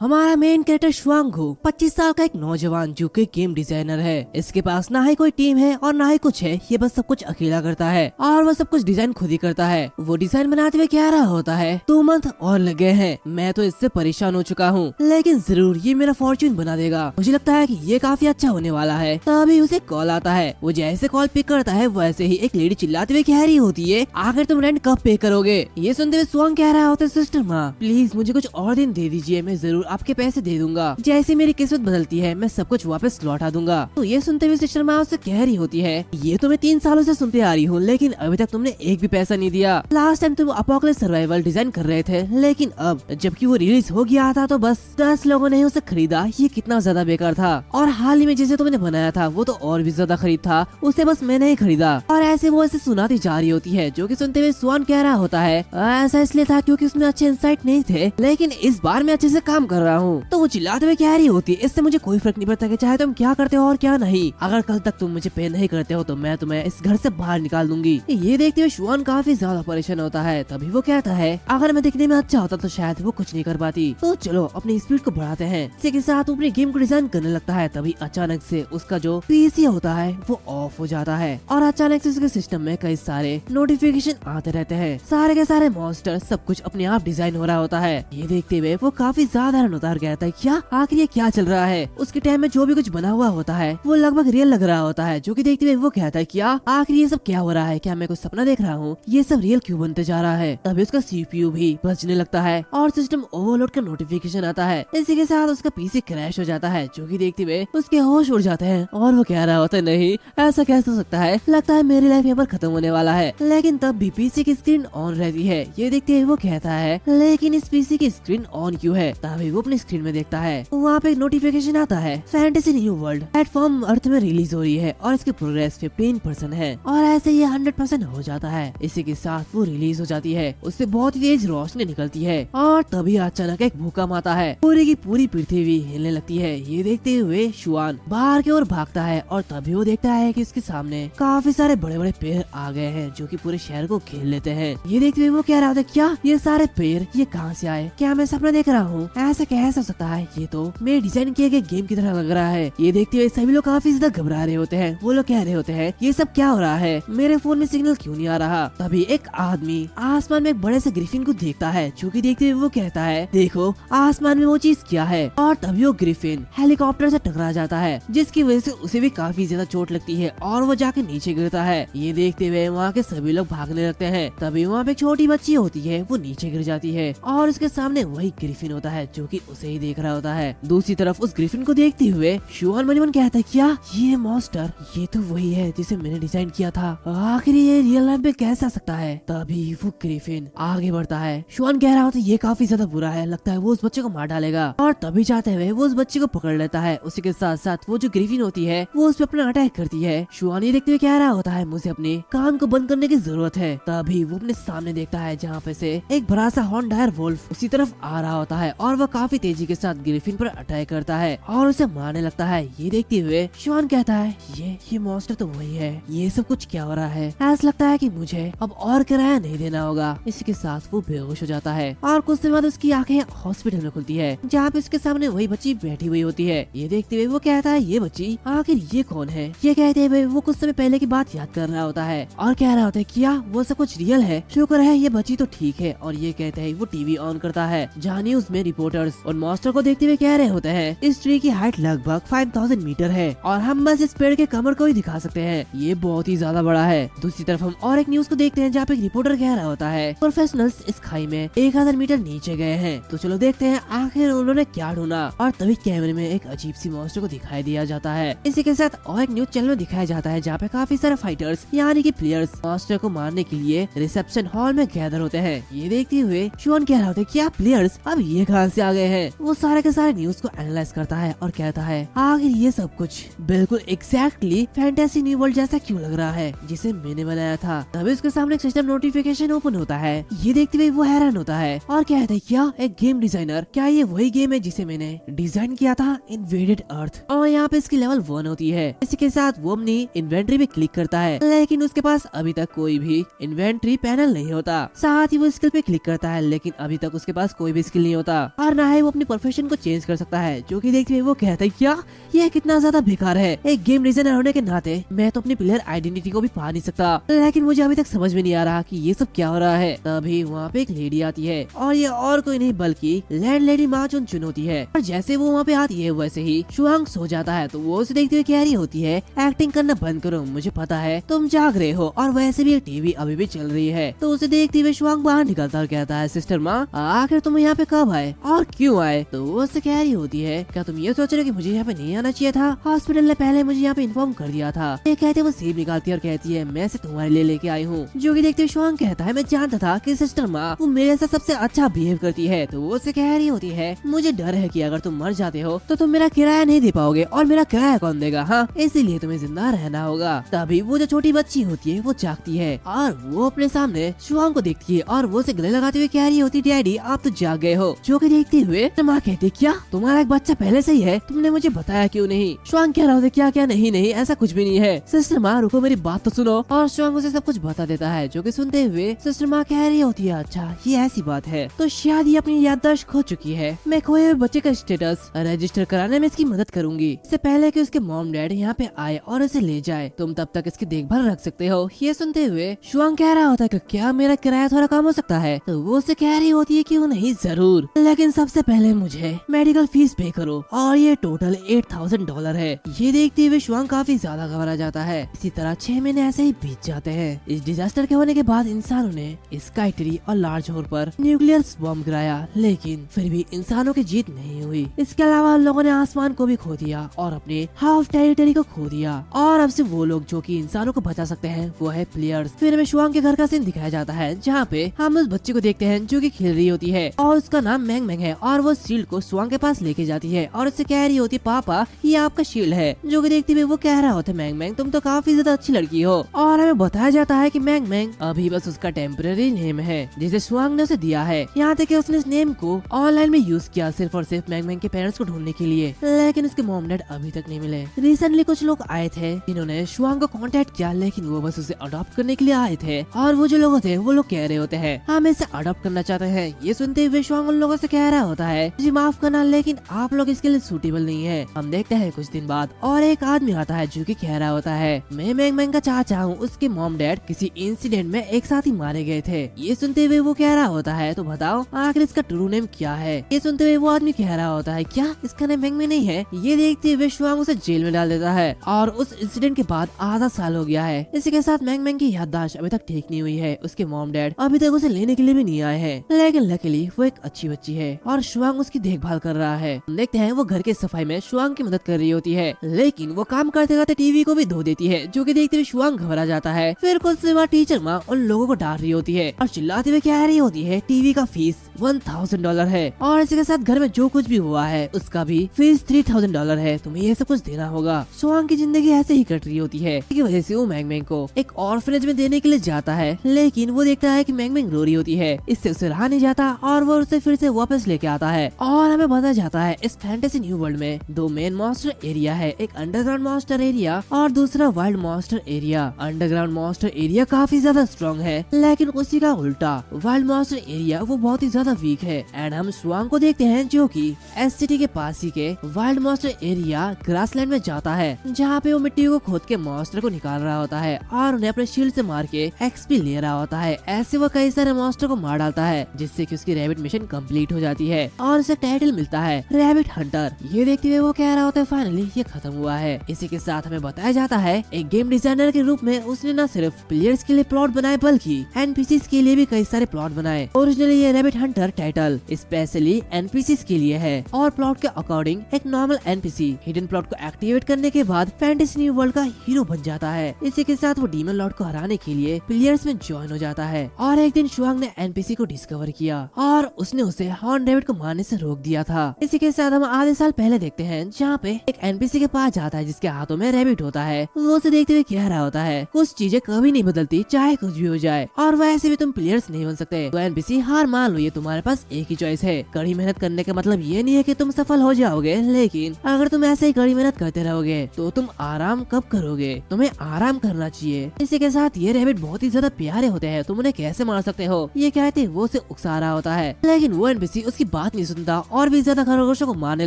हमारा main character शुआंग 25 साल का एक नौजवान जो कि गेम डिजाइनर है। इसके पास ना ही कोई टीम है और ना ही कुछ है, ये बस सब कुछ अकेला करता है और वो सब कुछ डिजाइन खुद ही करता है। वो डिजाइन बनाते हुए कह रहा होता है 2 मंथ और लगे हैं, मैं तो इससे परेशान हो चुका हूँ, लेकिन जरूर ये मेरा फॉर्च्यून बना देगा। मुझे लगता है कि ये काफी अच्छा होने वाला है। तभी उसे कॉल आता है। वो जैसे कॉल पिक करता है वैसे ही एक लेडी चिल्लाते हुए कह रही होती है आखिर तुम रेंट कब पे करोगे। ये सुनते हुए शुआंग कह रहा होता है सिस्टर माँ प्लीज मुझे कुछ और दिन दे दीजिए, मैं जरूर आपके पैसे दे दूंगा। जैसे मेरी किस्मत बदलती है मैं सब कुछ वापस लौटा दूंगा। तो ये सुनते हुए सिस्टर माँ उससे कह रही होती है ये तो मैं 3 सालों से सुनते आ रही हूँ, लेकिन अभी तक तुमने एक भी पैसा नहीं दिया। लास्ट टाइम तुम अपोकलिप्स सर्वाइवल डिजाइन कर रहे थे, लेकिन अब जबकि वो रिलीज हो गया था तो बस 10 लोगों ने उसे खरीदा। ये कितना ज्यादा बेकार था। और हाल ही में जिसे तुमने बनाया था वो तो और भी ज्यादा खरीद था, उसे बस मैंने ही खरीदा। और ऐसे वो ऐसे सुनाती जा रही होती है, जो कि सुनते हुए स्वान कह रहा होता है ऐसा इसलिए था क्योंकि उसमें अच्छे इंसाइट नहीं थे, लेकिन इस बार मैं अच्छे से काम कर रहा हूँ। तो वो चिल्लाते हुए कह रही होती है इससे मुझे कोई फर्क नहीं पड़ता कि चाहे तुम क्या करते हो और क्या नहीं। अगर कल तक तुम मुझे पे नहीं करते हो तो मैं तुम्हें इस घर से बाहर निकाल दूंगी। ये देखते हुए शुआन काफी ज्यादा परेशान होता है। तभी वो कहता है अगर मैं दिखने में अच्छा होता तो शायद वो कुछ नहीं कर पाती। तो चलो अपनी स्पीड को बढ़ाते हैं। इसी के साथ अपने गेम को डिजाइन करने लगता है। तभी अचानक से उसका जो पीसी होता है वो ऑफ हो जाता है और अचानक से उसके सिस्टम में कई सारे नोटिफिकेशन आते रहते हैं। सारे के सारे मॉन्स्टर सब कुछ अपने आप डिजाइन हो रहा होता है। ये देखते हुए वो काफी ज्यादा हैरान होता है और कहता है क्या आखिर ये क्या चल रहा है। उसके टाइम में जो भी कुछ बना हुआ होता है वो लगभग रियल लग रहा होता है। जो कि देखते हुए वो कहता है क्या आखिर ये सब क्या हो रहा है, क्या मैं कुछ सपना देख रहा हूँ, ये सब रियल क्यों बनते जा रहा है। तभी उसका सीपीयू भी बजने लगता है और सिस्टम ओवरलोड का नोटिफिकेशन आता है। इसी के साथ उसका पीसी क्रैश हो जाता है। जो कि देखते हुए उसके होश उड़ जाते हैं और वो कह रहा होता है नहीं ऐसा कैसे हो सकता है, लगता है मेरी लाइफ यहाँ पर खत्म होने वाला है। लेकिन तब भी पीसी की स्क्रीन ऑन रहती है। ये देखते हुए वो कहता है लेकिन इस पीसी की स्क्रीन ऑन क्यों है। तभी वो अपनी स्क्रीन में देखता है, वहाँ पे एक नोटिफिकेशन आता है फैंटेसी न्यू वर्ल्ड प्लेटफॉर्म अर्थ में रिलीज हो रही है और इसकी प्रोग्रेस 15% है और ऐसे ये 100% हो जाता है। इसी के साथ वो रिलीज हो जाती है। उससे बहुत ही तेज रोशनी निकलती है और तभी अचानक एक भूकंप आता है। पूरी की पूरी पृथ्वी हिलने लगती है। ये देखते हुए शुआन बाहर की ओर भागता है और तभी वो देखता है कि उसके सामने काफी सारे बड़े बड़े पेड़ आ गए हैं जो कि पूरे शहर को घेर लेते हैं। ये देखते हुए वो कह रहा होता है क्या ये सारे पेड़ ये कहाँ से आए, क्या मैं सपना देख रहा हूँ, ऐसा कैसे हो सकता है, ये तो मेरे डिजाइन किए गए गेम की तरह लग रहा है। ये देखते हुए सभी लोग काफी ज्यादा घबरा रहे होते हैं। वो लोग कह रहे होते हैं ये सब क्या हो रहा है, मेरे फोन में सिग्नल क्यों नहीं आ रहा। तभी एक आदमी आसमान में एक बड़े से ग्रिफिन को देखता है। जो कि देखते हुए वो कहता है देखो आसमान में वो चीज क्या है। और तभी वो ग्रिफिन हेलीकॉप्टर से टकरा जाता है जिसकी वजह से उसे भी काफी ज्यादा चोट लगती है और वो जाके नीचे गिरता है। ये देखते हुए वहाँ के सभी लोग भागने लगते हैं। तभी वहाँ पे एक छोटी बच्ची होती है, वो नीचे गिर जाती है और उसके सामने वही ग्रिफिन होता है जो कि उसे ही देख रहा होता है। दूसरी तरफ उस ग्रिफिन को देखते हुए शुआन मन ही मन कहता है क्या ये मॉन्स्टर ये तो वही है जिसे मैंने डिजाइन किया था, आखिर ये रियल लाइफ में कैसे आ सकता है। तभी वो ग्रिफिन आगे बढ़ता है। शुआन कह रहा होता है ये काफी ज्यादा बुरा है, लगता है वो उस बच्चे को मार डालेगा। और तभी जाते हुए वो उस बच्चे को पकड़ लेता है। उसी के साथ साथ वो जो ग्रिफिन होती है वो उस पर अपना अटैक करती है। शुआन ये देखते हुए कह रहा होता है मुझे अपने कान को बंद करने की जरूरत है। तभी वो अपने सामने देखता है जहाँ पे से एक बड़ा सा हॉर्न डायर वोल्फ उसी तरफ आ रहा होता है और वह काफी तेजी के साथ ग्रिफिन पर अटैक करता है और उसे मारने लगता है। ये देखते हुए शुआन कहता है ये मॉन्स्टर तो वही है, ये सब कुछ क्या हो रहा है, ऐसा लगता है कि मुझे अब और किराया नहीं देना होगा। इसी के साथ वो बेहोश हो जाता है और कुछ समय बाद उसकी आंखें हॉस्पिटल में खुलती है जहाँ पे उसके सामने वही बच्ची बैठी हुई होती है। ये देखते हुए वो कहता है ये बच्ची आखिर ये कौन है। ये कहते हुए वो कुछ समय पहले की बात याद कर रहा होता है और कह रहा होता है क्या वो सब कुछ रियल है, शुक्र है ये बच्ची तो ठीक है। और ये कहते हैं वो टीवी ऑन करता है जहाँ न्यूज में रिपोर्टर्स और मॉन्स्टर को देखते हुए कह रहे होते हैं इस ट्री की हाइट लगभग 5000 मीटर है और हम बस इस पेड़ के कमर को ही दिखा सकते हैं, ये बहुत ही ज्यादा बड़ा है। दूसरी तरफ हम और एक न्यूज को देखते हैं जहाँ पे एक रिपोर्टर कह रहा होता है प्रोफेशनल्स इस खाई में 1000 मीटर नीचे गए हैं। तो चलो देखते हैं आखिर उन्होंने क्या ढूंढा। और तभी कैमरे में एक अजीब सी मॉन्स्टर को दिखाई दिया जाता है। इसी के साथ और एक न्यूज चैनल में दिखाया जाता है जहाँ पे काफी सारे फाइटर्स यानी कि प्लेयर्स मॉन्स्टर को मारने के लिए रिसेप्शन हॉल में गैदर होते हैं। ये देखते हुए शुआन कह रहा होता है क्या प्लेयर्स अब ये कहां से आ गए हैं। वो सारे के सारे न्यूज को एनालाइज करता है और कहता है आखिर ये सब कुछ बिल्कुल एग्जैक्टली फैंटेसी न्यू वर्ल्ड जैसा क्यों लग रहा है जिसे मैंने बनाया था। तभी उसके सामने एक सिस्टम नोटिफिकेशन ओपन होता है। ये देखते हुए वो हैरान होता है और कहता है क्या एक गेम डिजाइनर, क्या ये वही गेम है जिसे मैंने डिजाइन किया था इनवेडेड अर्थ। और यहाँ पे इसकी लेवल 1 होती है। इसी के साथ वो अपनी इन्वेंट्री पे क्लिक करता है लेकिन उसके पास अभी तक कोई भी इन्वेंट्री पैनल नहीं होता। साथ ही वो स्किल पे क्लिक करता है लेकिन अभी तक उसके पास कोई भी स्किल नहीं होता और ना चाहे वो अपनी प्रोफेशन को चेंज कर सकता है। जो कि देखते हुए वो कहता है क्या ये कितना ज्यादा बेकार है। एक गेम डिजाइनर होने के नाते मैं तो अपनी प्लेयर आइडेंटिटी को भी पा नहीं सकता, लेकिन मुझे अभी तक समझ में नहीं आ रहा कि ये सब क्या हो रहा है। तभी वहाँ पे एक लेडी आती है और ये और कोई नहीं बल्कि लैंड लेडी मा चुन होती है। और जैसे वो वहाँ पे आती है वैसे ही शुआंग सो जाता है, तो वो उसे देखते हुए कह रही होती है एक्टिंग करना बंद करो, मुझे पता है तुम जाग रहे हो और वैसे भी टीवी अभी भी चल रही है। तो उसे देखते हुए शुआंग बाहर निकलता और कहता है सिस्टर माँ आखिर तुम यहाँ पे कब आए और क्यों आए। तो वो उससे कह रही होती है क्या तुम ये सोच रहे हो कि मुझे यहाँ पे नहीं आना चाहिए था, हॉस्पिटल ने पहले मुझे यहाँ पे इन्फॉर्म कर दिया था। ये कहते वो सेब निकालती है और कहती है मैं से तुम्हारे लिए लेके आई हूँ। जो कि देखते हुए शुआंग कहता है मैं जानता था कि सिस्टर माँ वो मेरे साथ सबसे अच्छा बिहेव करती है। तो वो उससे कह रही होती है मुझे डर है कि अगर तुम मर जाते हो तो तुम मेरा किराया नहीं दे पाओगे और मेरा किराया कौन देगा, हाँ इसीलिए तुम्हें जिंदा रहना होगा। तभी वो जो छोटी बच्ची होती है वो जागती है और वो अपने सामने शुआंग को देखती है और वो उसे गले लगाते हुए कह रही होती डैडी आप तो जाग गए हो। जो कि देखते हुए माँ कहती क्या तुम्हारा एक बच्चा पहले से ही है, तुमने मुझे बताया क्यों नहीं। शुआंग कह रहा होता क्या क्या नहीं नहीं ऐसा कुछ भी नहीं है। सिस्टर माँ रुको मेरी बात तो सुनो। और शुआंग उसे सब कुछ बता देता है। जो कि सुनते हुए सिस्टर माँ कह रही होती है अच्छा ये ऐसी बात है तो शायद ये अपनी याददाश्त खो चुकी है, मैं खोए हुए बच्चे का स्टेटस रजिस्टर कराने में इसकी मदद करूंगी। इससे पहले कि उसके मॉम डैड यहाँ पे आए और इसे ले जाए तुम तब तक इसकी देखभाल रख सकते हो। ये सुनते हुए शुआंग कह रहा होता है कि क्या मेरा किराया थोड़ा कम हो सकता है। तो वो उसे कह रही होती है क्यों नहीं जरूर, लेकिन सबसे पहले मुझे मेडिकल फीस पे करो और ये टोटल $8,000 है। ये देखते हुए शुआंग काफी ज्यादा घबरा जाता है। इसी तरह 6 महीने ऐसे ही बीत जाते हैं। इस डिजास्टर के होने के बाद इंसानों ने स्काई ट्री और लार्जोर पर न्यूक्लियर बॉम्ब गिराया, लेकिन फिर भी इंसानों की जीत नहीं हुई। इसके अलावा लोगों ने आसमान को भी खो दिया और अपने हाफ टेरिटरी को खो दिया और अब से वो लोग जो कि इंसानों को बचा सकते हैं वो है प्लेयर्स। फिर हमें शुआंग के घर का सीन दिखाया जाता है जहाँ पे हम उस बच्चे को देखते हैं जो कि खेल रही होती है और उसका नाम मैंग मैंग है और वो शील्ड को शुआंग के पास लेके जाती है और उससे कह रही होती है पापा ये आपका शील्ड है। जो कि देखते हुए वो कह रहा होता है मैंग मैंग तुम तो काफी ज्यादा अच्छी लड़की हो। और हमें बताया जाता है कि मैंग मैंग अभी बस उसका टेम्पररी नेम है जिसे शुआंग ने उसे दिया है। यहाँ तक कि उसने इस नेम को ऑनलाइन में यूज किया सिर्फ और सिर्फ मैंग मैंग के पेरेंट्स को ढूंढने के लिए, लेकिन उसके मॉम डैड अभी तक नहीं मिले। रिसेंटली कुछ लोग आए थे जिन्होंने शुआंग को कांटेक्ट किया, लेकिन वो बस उसे अडॉप्ट करने के लिए आए थे और वो जो लोग थे वो लोग कह रहे होते हैं हम इसे अडॉप्ट करना चाहते हैं। ये सुनते हुए शुआंग उन लोगों से कह रहा होता है मुझे माफ करना लेकिन आप लोग इसके लिए सूटेबल नहीं है। हम देखते हैं कुछ दिन बाद और एक आदमी आता है जो कि कह रहा होता है मैं मैंग मैंग का चाचा हूँ, उसके मॉम डैड किसी इंसिडेंट में एक साथ ही मारे गए थे। ये सुनते हुए वो कह रहा होता है तो बताओ आखिर इसका ट्रू नेम क्या है। ये सुनते हुए वो आदमी कह रहा होता है क्या इसका नेम मैंग मैंग नहीं है। ये देखते हुए शुआंग उसे जेल में डाल देता है और उस इंसिडेंट के बाद आधा साल हो गया है। इसी के साथ मैंग मैंग की याददाश्त अभी तक ठीक नहीं हुई है। उसके मॉम डैड अभी तक उसे लेने के लिए भी नहीं आए हैं, लेकिन लकीली वो एक अच्छी बच्ची है और शुआंग उसकी देखभाल कर रहा है। देखते हैं वो घर के सफाई में शुआंग की मदद कर रही होती है, लेकिन वो काम करते करते टीवी को भी धो देती है। जो कि देखते हुए शुआंग घबरा जाता है। फिर कुछ समय बाद टीचर माँ उन लोगों को डांट रही होती है और चिल्लाते हुए कह रही होती है टीवी का फीस $1,000 है और इसी के साथ घर में जो कुछ भी हुआ है उसका भी फीस $3,000 है, तुम्हें ये सब कुछ देना होगा। शुआंग की जिंदगी ऐसे ही कट रही होती है। इसकी वजह से वो मैंग मैंग को एक ऑर्फनेज में देने के लिए जाता है, लेकिन वो देखता है कि मैंग मैंग रो रही होती है। इससे उसे रहा नहीं जाता और वो उसे फिर से वापस लेके आता है। और हमें बताया जाता है इस फैंटेसी न्यू वर्ल्ड में 2 मेन मॉन्स्टर एरिया है, एक अंडरग्राउंड मॉन्स्टर एरिया और दूसरा wild monster area. Underground monster area काफी ज्यादा स्ट्रॉन्ग है, लेकिन उसी का उल्टा वाइल्ड मॉन्स्टर एरिया वो बहुत ही ज्यादा वीक है। एंड हम शुआंग को देखते हैं जो कि एससीटी के पास ही के वाइल्ड मॉन्स्टर एरिया ग्रासलैंड में जाता है, जहाँ पे वो मिट्टी को खोद के मॉन्स्टर को निकाल रहा होता है और उन्हें अपने शील्ड से मार के एक्सपी ले रहा होता है। ऐसे वो कई सारे मॉन्स्टर को मार डालता है जिससे कि उसकी रैबिट मिशन कंप्लीट हो जाती है और उसे टाइटल मिलता है रैबिट हंटर। ये देखते हुए वो कह रहा होता है फाइनली ये खत्म हुआ है। इसी के साथ हमें बताया जाता है एक गेम डिजाइनर के रूप में उसने न सिर्फ प्लेयर्स के लिए प्लॉट बनाए बल्कि एनपीसीज के लिए भी कई सारे प्लॉट बनाए। ओरिजिनली ये rabbit Hunter title specially NPCs के लिए है और प्लॉट के अकॉर्डिंग एक नॉर्मल एनपीसी हिडन प्लॉट को एक्टिवेट करने के बाद फैंटेसी न्यू वर्ल्ड का हीरो बन जाता है। इसी के साथ वो डीमन लॉर्ड को हराने के लिए प्लेयर्स में ज्वाइन हो जाता है और एक दिन शुआंग ने एनपीसी को डिस्कवर किया और उसने उसे हॉर्न रैबिट को मारने से रोक दिया था। इसी के साथ हम आधे साल पहले देखते हैं जहाँ पे एक एनपीसी के पास जाता है जिसके हाथों में रैबिट होता है। वो उसे देखते हुए कह रहा होता है कुछ चीजें कभी नहीं बदलती चाहे कुछ भी हो जाए और वैसे भी तुम प्लेयर्स नहीं बन सकते, तो एनपीसी हार मान लो, ये तुम्हारे पास एक ही चॉइस है। कड़ी मेहनत करने का मतलब ये नहीं है कि तुम सफल हो जाओगे, लेकिन अगर तुम ऐसे ही कड़ी मेहनत करते रहोगे तो तुम आराम कब करोगे, तुम्हें आराम करना चाहिए। इसी के साथ ये रैबिट बहुत ही ज्यादा प्यारे होते हैं, तुम उन्हें कैसे मार सकते हो, ये कहते वो उसे उकसा रहा होता है, लेकिन वो एनपीसी उसकी बात नहीं सुनता और भी ज्यादा खरगोशों को मारने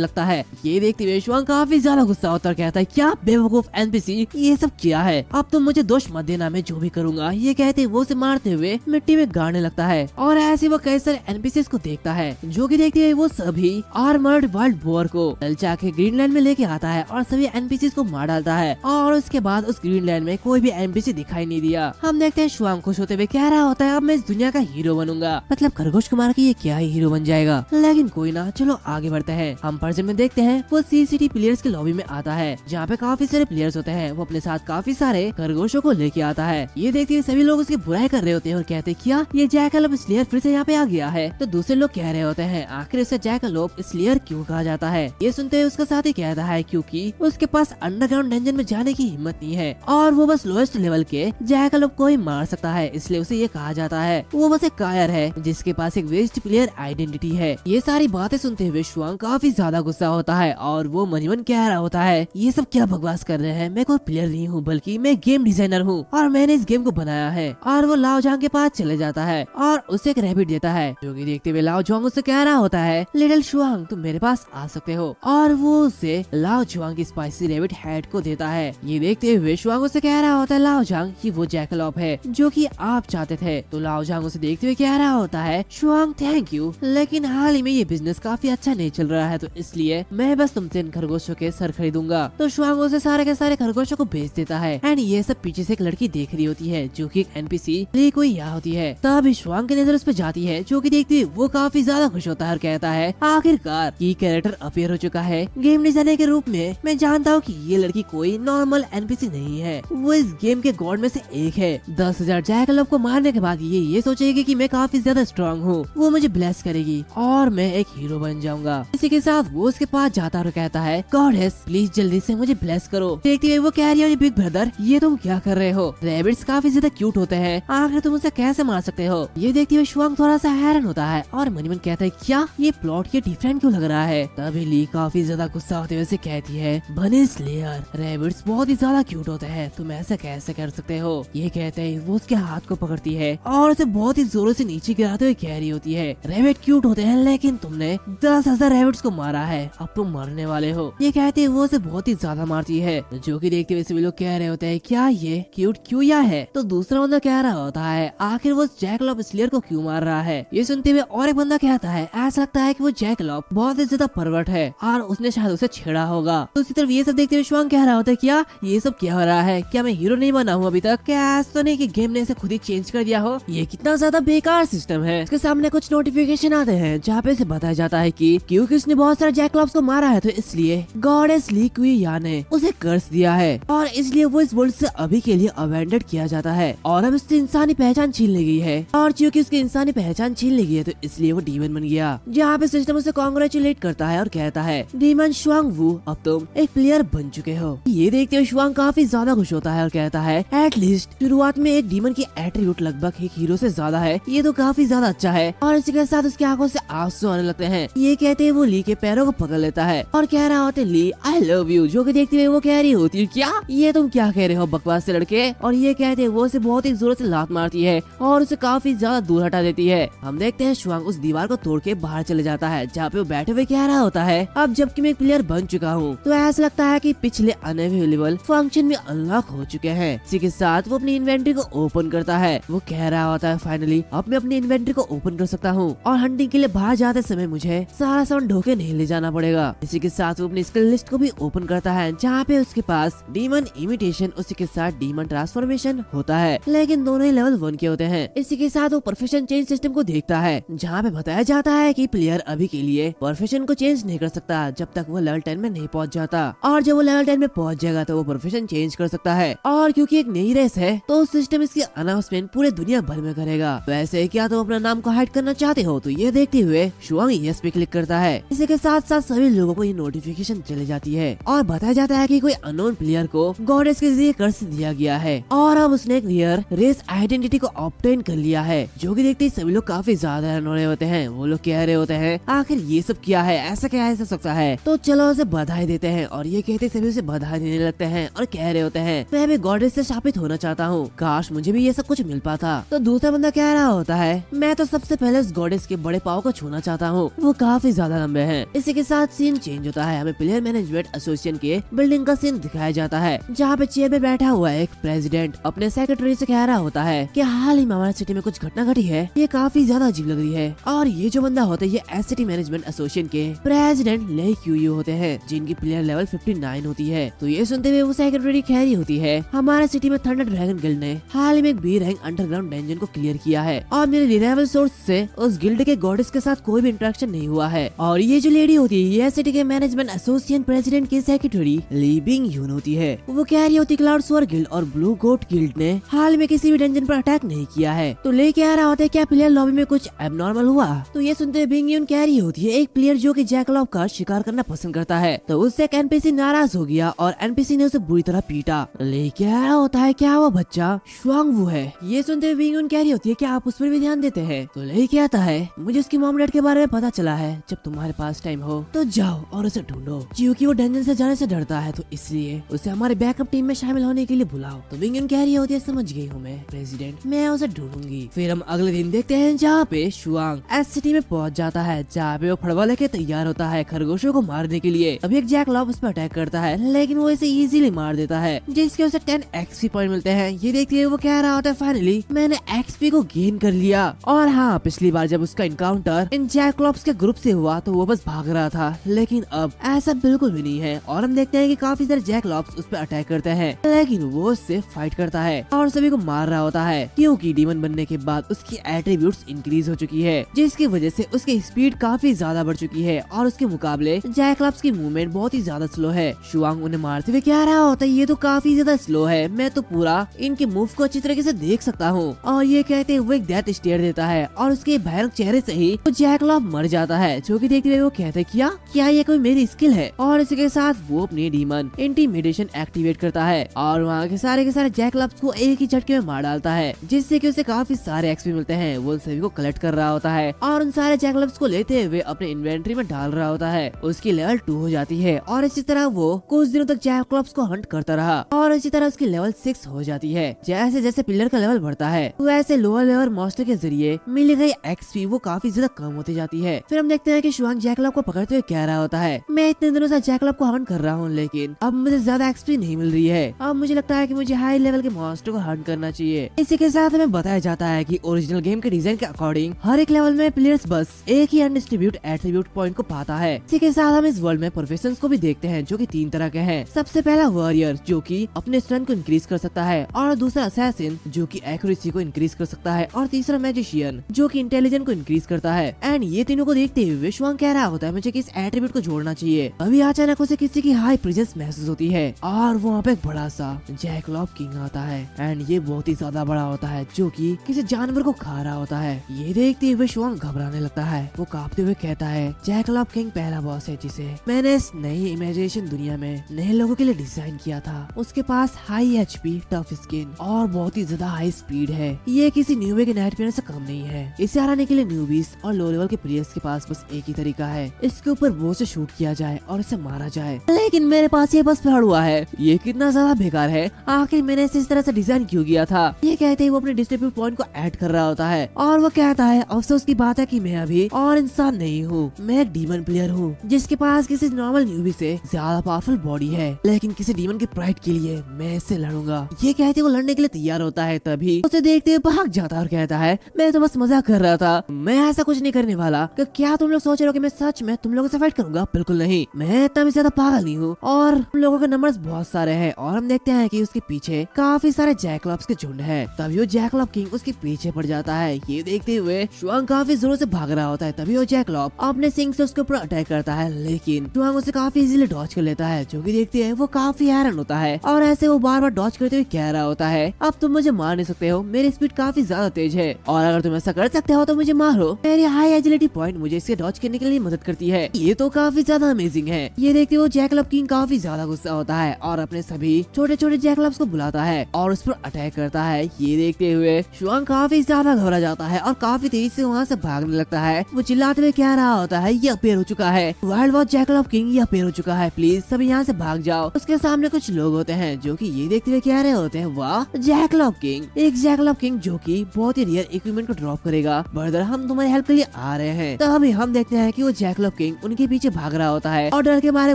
लगता है। ये देखते हुए शुआंग काफी ज्यादा गुस्सा होता है, कहता है क्या बेवकूफ एनपीसी, ये सब क्या है, अब तुम मुझे दोष मत देना, मैं जो भी करूंगा। ये कहते वो उसे मारते हुए मिट्टी में गाड़ने लगता है और ऐसे वो कई सारे एनपीसीज को देखता है, जो कि देखते हुए वो सभी आर्मर्ड वाइल्ड बोर को ललचा के ग्रीनलैंड में लेके आता है और सभी एनपीसीज को मार डालता है। और उसके बाद उस ग्रीनलैंड में कोई भी एनपीसी दिखाई नहीं दिया। हम देखते हैं शुआंग खुश होते हुए कह रहा होता है अब मैं इस दुनिया का हीरो बनूंगा। मतलब खरगोश को मार के ये क्या ही हीरो बन जाएगा, लेकिन कोई ना, चलो आगे बढ़ते हैं। हम प्रेजेंट में देखते हैं वो सीसीटी प्लेयर्स के लॉबी में आता है, जहाँ पे काफी सारे प्लेयर्स होते हैं। वो अपने साथ काफी सारे खरगोशों को लेके आता है। ये देखते हुए सभी लोग उसकी बुराई कर रहे होते हैं और कहते हैं क्या ये जैकलोप स्लेयर फिर से यहाँ पे आ गया है। तो दूसरे लोग कह रहे होते हैं आखिर उसे जैकलोप स्लेयर क्यों कहा जाता है। ये सुनते हुए उसका साथी कहता है क्योंकि उसके पास अंडरग्राउंड डंजन में जाने की हिम्मत नहीं है और वो बस लोएस्ट लेवल के जैकलोप को ही मार सकता है, इसलिए उसे ये कहा जाता है। वो बस एक कायर है जिसके पास एक वेस्ट प्लेयर आइडेंटिटी है। ये सारी बातें सुनते हुए शुआंग काफी ज्यादा गुस्सा होता है और वो मन ही मन कह रहा होता है ये सब क्या बकवास कर रहे हैं, मैं कोई प्लेयर नहीं हूँ बल्कि मैं गेम डिजाइनर हूँ और मैंने इस गेम को बनाया है। और वो लाओ झांग के पास चले जाता है और उसे एक रैबिट देता है, जो कि देखते हुए लाओ झांग उससे कह रहा होता है लिटिल शुआंग तुम मेरे पास आ सकते हो। और वो उसे लाओ झांग की स्पाइसी रैबिट हेड को देता है। ये देखते हुए शुआंग उससे कह रहा होता है लाओ झांग कि वो जैकलोप है जो कि आप चाहते थे। तो लाओ झांग उसे देखते हुए कह रहा होता है शुआंग थैंक यू, लेकिन हाल ही में ये बिजनेस काफी अच्छा नहीं चल रहा है, तो इसलिए मैं बस तुमसे इन खरगोशों के सर खरीदूंगा। तो शुआंग उसे सारे के सारे खरगोशों को बेच देता है। एंड ये सब पीछे से एक लड़की देख रही होती है जो कि एक एनपीसी ली कोई यहाँ होती है। तब शुआंग की नजर उस पर जाती है, जो कि देखती है वो काफी ज्यादा खुश होता है और कहता है आखिरकार ये कैरेक्टर अपीयर हो चुका है गेम डिजाइनर के रूप में। मैं जानता हूँ कि ये लड़की कोई नॉर्मल एनपीसी नहीं है, वो इस गेम के गॉड में से एक है। 10,000 जैकलोप को मारने के बाद ये सोचेगी कि मैं काफी ज्यादा स्ट्रांग हूँ, वो मुझे ब्लेस करेगी और मैं एक हीरो बन जाऊंगा। इसी के साथ वो उसके पास जाता और कहता है गॉडेस प्लीज जल्दी से मुझे ब्लेस करो। देखती है वो कह रही है बिग ब्रदर ये तुम क्या कर रहे हो, रैबिट्स काफी ज्यादा क्यूट होते हैं, आखिर तुम उसे कैसे मार सकते हो। ये देखती हुए शुआंग थोड़ा सा हैरान होता है और मन ही मन कहता है क्या ये प्लॉट ये डिफरेंट क्यों लग रहा है। तभी ली काफी ज्यादा गुस्सा होते हुए कहती है बनी स्लेयर रैबिट्स बहुत ही ज्यादा क्यूट होते हैं, तुम ऐसा कैसे कर सकते हो। ये कहते हैं वो उसके हाथ को पकड़ती है और उसे बहुत ही जोरों से नीचे गिराते हुए कह रही होती है रैबिट क्यूट होते हैं लेकिन तुमने 10,000 रैबिट्स को मारा है, अब तुम मरने वाले हो। ये कहते हैं वो उसे बहुत ही ज्यादा मारती है, जो कि देखते हुए सभी लोग कह रहे होते हैं क्या ये क्यूट क्यों या है। तो दूसरा बंदा कह रहा होता है आखिर वो जैकलोप स्लेयर को क्यों मार रहा है। ये सुनते हुए और एक बंदा कहता है ऐसा लगता है कि वो जैकलोप बहुत ही ज्यादा परवर्ट है और उसने शायद उसे छेड़ा होगा। तो उसी तरफ ये सब देखते हुए शुआंग कह रहा होता है क्या ये सब क्या हो रहा है, क्या मैं हीरो नहीं बना हूँ अभी तक, क्या ऐसा तो नहीं कि गेम ने इसे खुद ही चेंज कर दिया हो। ये कितना ज्यादा बेकार सिस्टम है। इसके सामने कुछ नोटिफिकेशन आते हैं जहाँ पे इसे बताया जाता है कि क्योंकि उसने बहुत सारे जैकलोप्स को मारा है तो इसलिए गॉडेस ली क्विया ने उसे कर्स दिया है और इसलिए वो इस वर्ल्ड से अभी के लिए अबैंडन किया जाता है और अब उससे इंसानी पहचान छीन ली गई है। और क्योंकि उसकी इंसानी पहचान छीन ली गई है तो इसलिए वो डीमन बन गया, जहाँ पे सिस्टम उसे कांग्रेचुलेट करता है और कहता है डीमन शुआंग वू अब तुम एक प्लेयर बन चुके हो। ये देखते हुए शुआंग काफी ज्यादा खुश होता है और कहता है एट लीस्ट शुरुआत में एक डीमन की एट्रीब्यूट लगभग एक हीरो से ज्यादा है, ये तो काफी ज्यादा अच्छा है। और इसी के साथ उसकी आंखों से आंसू आने लगते हैं। ये कहते हैं वो ली के पैरों को पकड़ लेता है और कह रहा होता है ली आई लव यू, जो कि देखते हुए वो कह रही होती है क्या ये तुम क्या कह रहे हो बकवास से लड़के। और ये कहते हैं वो उसे बहुत ही जोर से लात मारती है और उसे काफी ज्यादा दूर हटा देती है। हम देखते हैं शुआंग उस दीवार को तोड़ के बाहर चले जाता है, जहाँ पे वो बैठे हुए कह रहा होता है अब जबकि मैं एक प्लेयर बन चुका हूँ तो ऐसा लगता है कि पिछले अनअवेलेबल फंक्शन में अनलॉक हो चुके हैं। इसी के साथ वो अपनी इन्वेंटरी को ओपन करता है। वो कह रहा होता है फाइनली अब मैं अपनी इन्वेंटरी को ओपन कर सकता हूँ और हंटिंग के लिए बाहर जाते समय मुझे सारा सामान ढोके नहीं ले जाना पड़ेगा। इसी के साथ वो अपनी स्किल लिस्ट को भी ओपन करता है, जहाँ पे उसके पास डीमन इमिटेशन उसी के साथ डीमन ट्रांसफॉर्मेशन होता है, लेकिन दोनों ही लेवल 1 के होते हैं। इसी के साथ वो प्रोफेशन चेंज सिस्टम को देखता है, जहाँ पे बताया जाता है कि प्लेयर अभी के लिए प्रोफेशन को चेंज नहीं कर सकता जब तक वो लेवल 10 में नहीं पहुँच जाता, और जब वो लेवल 10 में पहुँच जाएगा तो वो प्रोफेशन चेंज कर सकता है। और क्योंकि एक नई रेस है तो सिस्टम इसकी अनाउंसमेंट पूरे दुनिया भर में करेगा। वैसे क्या तुम अपना नाम को हाइड करना चाहते हो, तो ये देखते हुए शुआंग यस पे क्लिक करता है। इसी के साथ साथ सभी लोगों को ये नोटिफिकेशन चली जाती है और बताया जाता है कि कोई अननोन प्लेयर को गॉडेस के जरिए कर्स दिया गया है और अब उसने एक रियर रेस आइडेंटिटी को ऑब्टेन कर लिया है, जो कि देखते ही सभी लोग काफी ज्यादा हैरान हो रहे होते हैं। वो लोग कह रहे होते हैं आखिर ये सब क्या है, ऐसा क्या हो सकता है। तो चलो उसे बधाई देते हैं और ये कहते सभी उसे बधाई देने लगते हैं और कह रहे होते हैं मैं भी गॉडेस से शापित होना चाहता हूँ, काश मुझे भी ये सब कुछ मिल पाता। तो दूसरा बंदा कह रहा होता है मैं तो सबसे पहले उस गॉडेस के बड़े पाव को छूना चाहता हूँ वो काफी ज्यादा लंबे हैं। इसी के साथ सीन चेंज होता है, हमें प्लेयर मैनेजमेंट एसोसिएशन के बिल्डिंग का सीन दिखाया जाता है, जहाँ पे चेयर पे बैठा हुआ एक प्रेसिडेंट अपने सेक्रेटरी से कह रहा होता है कि हाल ही में हमारी सिटी में कुछ घटना घटी है, ये काफी ज्यादा अजीब लग रही है। और ये जो बंदा होता है ये एससिटी मैनेजमेंट एसोसिएशन के प्रेसिडेंट ले क्यूयू होते हैं, जिनकी प्लेयर लेवल 59 होती है। तो ये सुनते हुए वो सेक्रेटरी कह रही होती है, हमारे सिटी में थंडर ड्रैगन गिल्ड ने हाल ही में एक बी रैंक अंडरग्राउंड डंजन को क्लियर किया है और मेरे रिलायबल सोर्स से उस गिल्ड के गॉडेस के साथ कोई भी इंटरेक्शन नहीं हुआ है। और ये जो लेडी होती है ये सिटी के मैनेजमेंट एसोसिएशन प्रेसिडेंट की सेक्रेटरी ली बिंग यून होती है। वो कह रही होती क्लाउड स्वॉर्ड गिल्ड और ब्लू गोट गिल्ड ने हाल में किसी भी डंजन पर अटैक नहीं किया है। तो लेके आ रहा होता है क्या प्लेयर लॉबी में कुछ एबनॉर्मल हुआ। तो ये सुनते हुए बिंग यून कह रही होती है एक प्लेयर जो कि जैकलॉप का शिकार करना पसंद करता है, तो उससे एक एनपीसी नाराज हो गया और एनपीसी ने उसे बुरी तरह पीटा। लेके आ रहा होता है क्या वो बच्चा शुआंगवू है। ये सुनते हुए बिंग यून कह रही होती है क्या आप उस पर भी ध्यान देते हैं। तो लेके आता है मुझे उसकी मॉम डैड के बारे में पता चला है, जब तुम्हारे पास टाइम हो तो जाओ और उसे ढूंढो, क्योंकि वो डंजन से जाने से डरता है, तो इसलिए उसे हमारे बैकअप टीम में शामिल होने के लिए बुलाओ। तो बिंग यून कह रही होती है समझ गई हूँ मैं प्रेसिडेंट, मैं उसे ढूंढूंगी। फिर हम अगले दिन देखते हैं जहाँ पे शुआंग एस सिटी में पहुंच जाता है, जहाँ पे वो फड़वा लेके तैयार होता है खरगोशों को मारने के लिए। अभी एक जैकलॉप उस पर अटैक करता है, लेकिन वो इसे इजीली मार देता है, जिसके उसे 10 एक्सपी पॉइंट मिलते हैं। ये देखते हुए वो कह रहा होता है फाइनली मैंने एक्सपी को गेन कर लिया। और हाँ, पिछली बार जब उसका इनकाउंटर इन जैकलॉप्स के ग्रुप से हुआ तो वो बस भाग रहा था, लेकिन अब ऐसा बिल्कुल भी नहीं है। और हम देखते हैं कि काफी सारे जैकलॉप्स उस पर अटैक करते हैं, लेकिन वो उससे फाइट करता है और सभी को मार रहा होता है, क्योंकि डीमन बनने के बाद उसकी एट्रीब्यूट्स इंक्रीज हो चुकी है, जिसकी वजह से उसकी स्पीड काफी ज्यादा बढ़ चुकी है और उसके मुकाबले जैकलॉप्स की मूवमेंट बहुत ही ज्यादा स्लो है। शुआंग उन्हें मारते हुए कह रहा होता है ये तो काफी ज्यादा स्लो है, मैं तो पूरा इनके मूव को अच्छी तरीके से देख सकता हूँ। और ये कहते हुए एक डेथ स्टेयर देता है और उसके भयानक चेहरे से ही वो जैकलॉप मर जाता है, जो कि देखते हुए वो कहते हैं क्या ये कोई मेरी स्किल है। और इसी के साथ वो अपनी डीमन इंटिमिडेशन एक्टिवेट करता है और वहाँ के सारे जैकलॉप्स को एक ही झटके में मार डालता है, जिससे कि उसे काफी सारे एक्सपी मिलते हैं। वो सभी को कलेक्ट कर रहा होता है और उन सारे जैकलॉप्स को लेते हुए अपने इन्वेंट्री में डाल रहा होता है। उसकी लेवल 2 हो जाती है और इसी तरह वो कुछ दिनों तक जैकलॉप्स को हंट करता रहा और इसी तरह उसकी लेवल 6 हो जाती है। जैसे जैसे पिलर का लेवल बढ़ता है वैसे लोअर लेवल मॉन्स्टर के जरिए मिली गई एक्सपी वो काफी ज्यादा कम होती जाती है। फिर हम देखते हैं कि शुआंग जैकलॉप को पकड़ते हुए कह रहा होता है मैं इतने दिनों से जैकलॉप को हंट कर रहा हूँ, लेकिन अब मुझे ज्यादा एक्सपी नहीं मिल रही है। अब मुझे लगता है कि मुझे हाई लेवल के मॉन्स्टर को हंट करना चाहिए। इसी के साथ हमें बताया जाता है कि ओरिजिनल गेम के डिजाइन के अकॉर्डिंग हर एक लेवल में प्लेयर्स बस एक ही अनडिस्ट्रीब्यूट एट्रीब्यूट पॉइंट को पाता है। इसी के साथ हम इस वर्ल्ड में प्रोफेशंस को भी देखते हैं, जो कि 3 तरह के हैं। सबसे पहला वॉरियर, जो कि अपने स्ट्रेंथ को इंक्रीज कर सकता है, और दूसरा असैसिन, जो कि एक्यूरेसी को इंक्रीज कर सकता है, और तीसरा मैजिशियन, जो कि इंटेलिजेंस को इंक्रीज करता है। एंड ये तीनों को देखते हुए शुआंग कह रहा होता है मुझे किस एट्रीब्यूट को जोड़ना चाहिए। अभी अचानक उसे किसी की हाई प्रेजेंस महसूस होती है और वहाँ पे एक बड़ा सा जैकलॉप किंग आता है। एंड ये बहुत ही ज्यादा बड़ा होता है, जो कि किसी जानवर को खा रहा होता है। ये देखते हुए शुआंग घबराने लगता है। वो कांपते हुए कहता है जैकलॉप किंग पहला बॉस है जिसे मैंने इस नई इमेजिनेशन दुनिया में नए लोगों के लिए डिजाइन किया था। उसके पास हाई एचपी, टफ स्किन और बहुत ही ज्यादा हाई स्पीड है। ये किसी न्यूबी के नाइटमेयर से कम नहीं है। इसे हराने के लिए न्यूबीज और लो लेवल के प्लेयर्स के पास बस एक ही तरीका है, इसके ऊपर वो से शूट किया जाए और इसे मारा जाए। लेकिन मेरे पास ये बस फ्लड हुआ है, ये कितना ज्यादा बेकार है, आखिर मैंने इसे इस तरह से डिजाइन क्यों किया था। ये कहते ही वो अपने डिस्ट्रीब्यूट पॉइंट को ऐड कर रहा होता है और वो कहता है अफसोस की बात है कि मैं अभी और इंसान नहीं हूँ, मैं एक डीमन प्लेयर हूँ जिसके पास किसी नॉर्मल न्यूबी से ज्यादा पावरफुल बॉडी है, लेकिन किसी डीमन की प्राइड के लिए मैं इससे लड़ूंगा। ये कहते वो लड़ने के लिए तैयार होता है, तभी उसे देखते हुए भाग जाता है और कहता है मैं तो बस मजाक कर रहा था, मैं ऐसा कुछ नहीं करने वाला। क्या तुम लोग सोच रहे हो कि मैं सच में तुम लोगों से फाइट करूंगा? बिल्कुल नहीं, मैं इतना भी ज्यादा पागल नहीं हूँ और तुम लोगों के नंबर्स बहुत सारे हैं। और हम देखते हैं कि उसके पीछे काफी सारे जैकलॉप्स के झुंड है। तभी वो जैकलॉप किंग उसके पीछे पड़ जाता है। ये देखते हुए शुआंग काफी जोरों से भाग रहा होता है। तभी वो जैकलॉप अपने सिंग से उसके ऊपर अटैक करता है, लेकिन शुआंग उसे काफी इजीली डॉज कर लेता है, जो कि देखते हैं वो काफी हैरान होता है और ऐसे वो बार बार डॉज करते हुए कह रहा होता है अब तुम मुझे मार नहीं सकते हो, मेरी स्पीड काफी ज्यादा तेज है और अगर तुम ऐसा कर सकते हो तो मुझे मारो। मेरी हाई एजिलिटी पॉइंट मुझे इसके डॉज करने के लिए मदद करती है। ये तो काफी ज्यादा अमेजिंग है। ये देखते हुए जैकलॉप किंग काफी ज्यादा गुस्सा होता है और अपने सभी छोटे छोटे जैकलॉप्स को बुलाता है और उस पर अटैक करता है। ये देखते हुए शुआंग काफी ज्यादा घबरा जाता है और काफी तेज से वहाँ से भागने लगता है। वो चिल्लाते हुए कह रहा होता है ये अपेयर हो चुका है, वाइल्ड वॉच जैकलॉप किंग ये अपेयर हो चुका है, प्लीज सभी यहाँ से भाग जाओ। उसके सामने कुछ लोग होते हैं जो कि ये देखते हुए कह रहे होते हैं वाह जैकलॉप किंग, एक जैकलॉप किंग जो कि बहुत ही रेयर इक्विपमेंट को ड्रॉप करेगा। ब्रदर हम तुम्हारी हेल्प के लिए आ रहे हैं। तभी हम देखते हैं कि वो जैकलब किंग उनके पीछे भाग रहा होता है और डर के मारे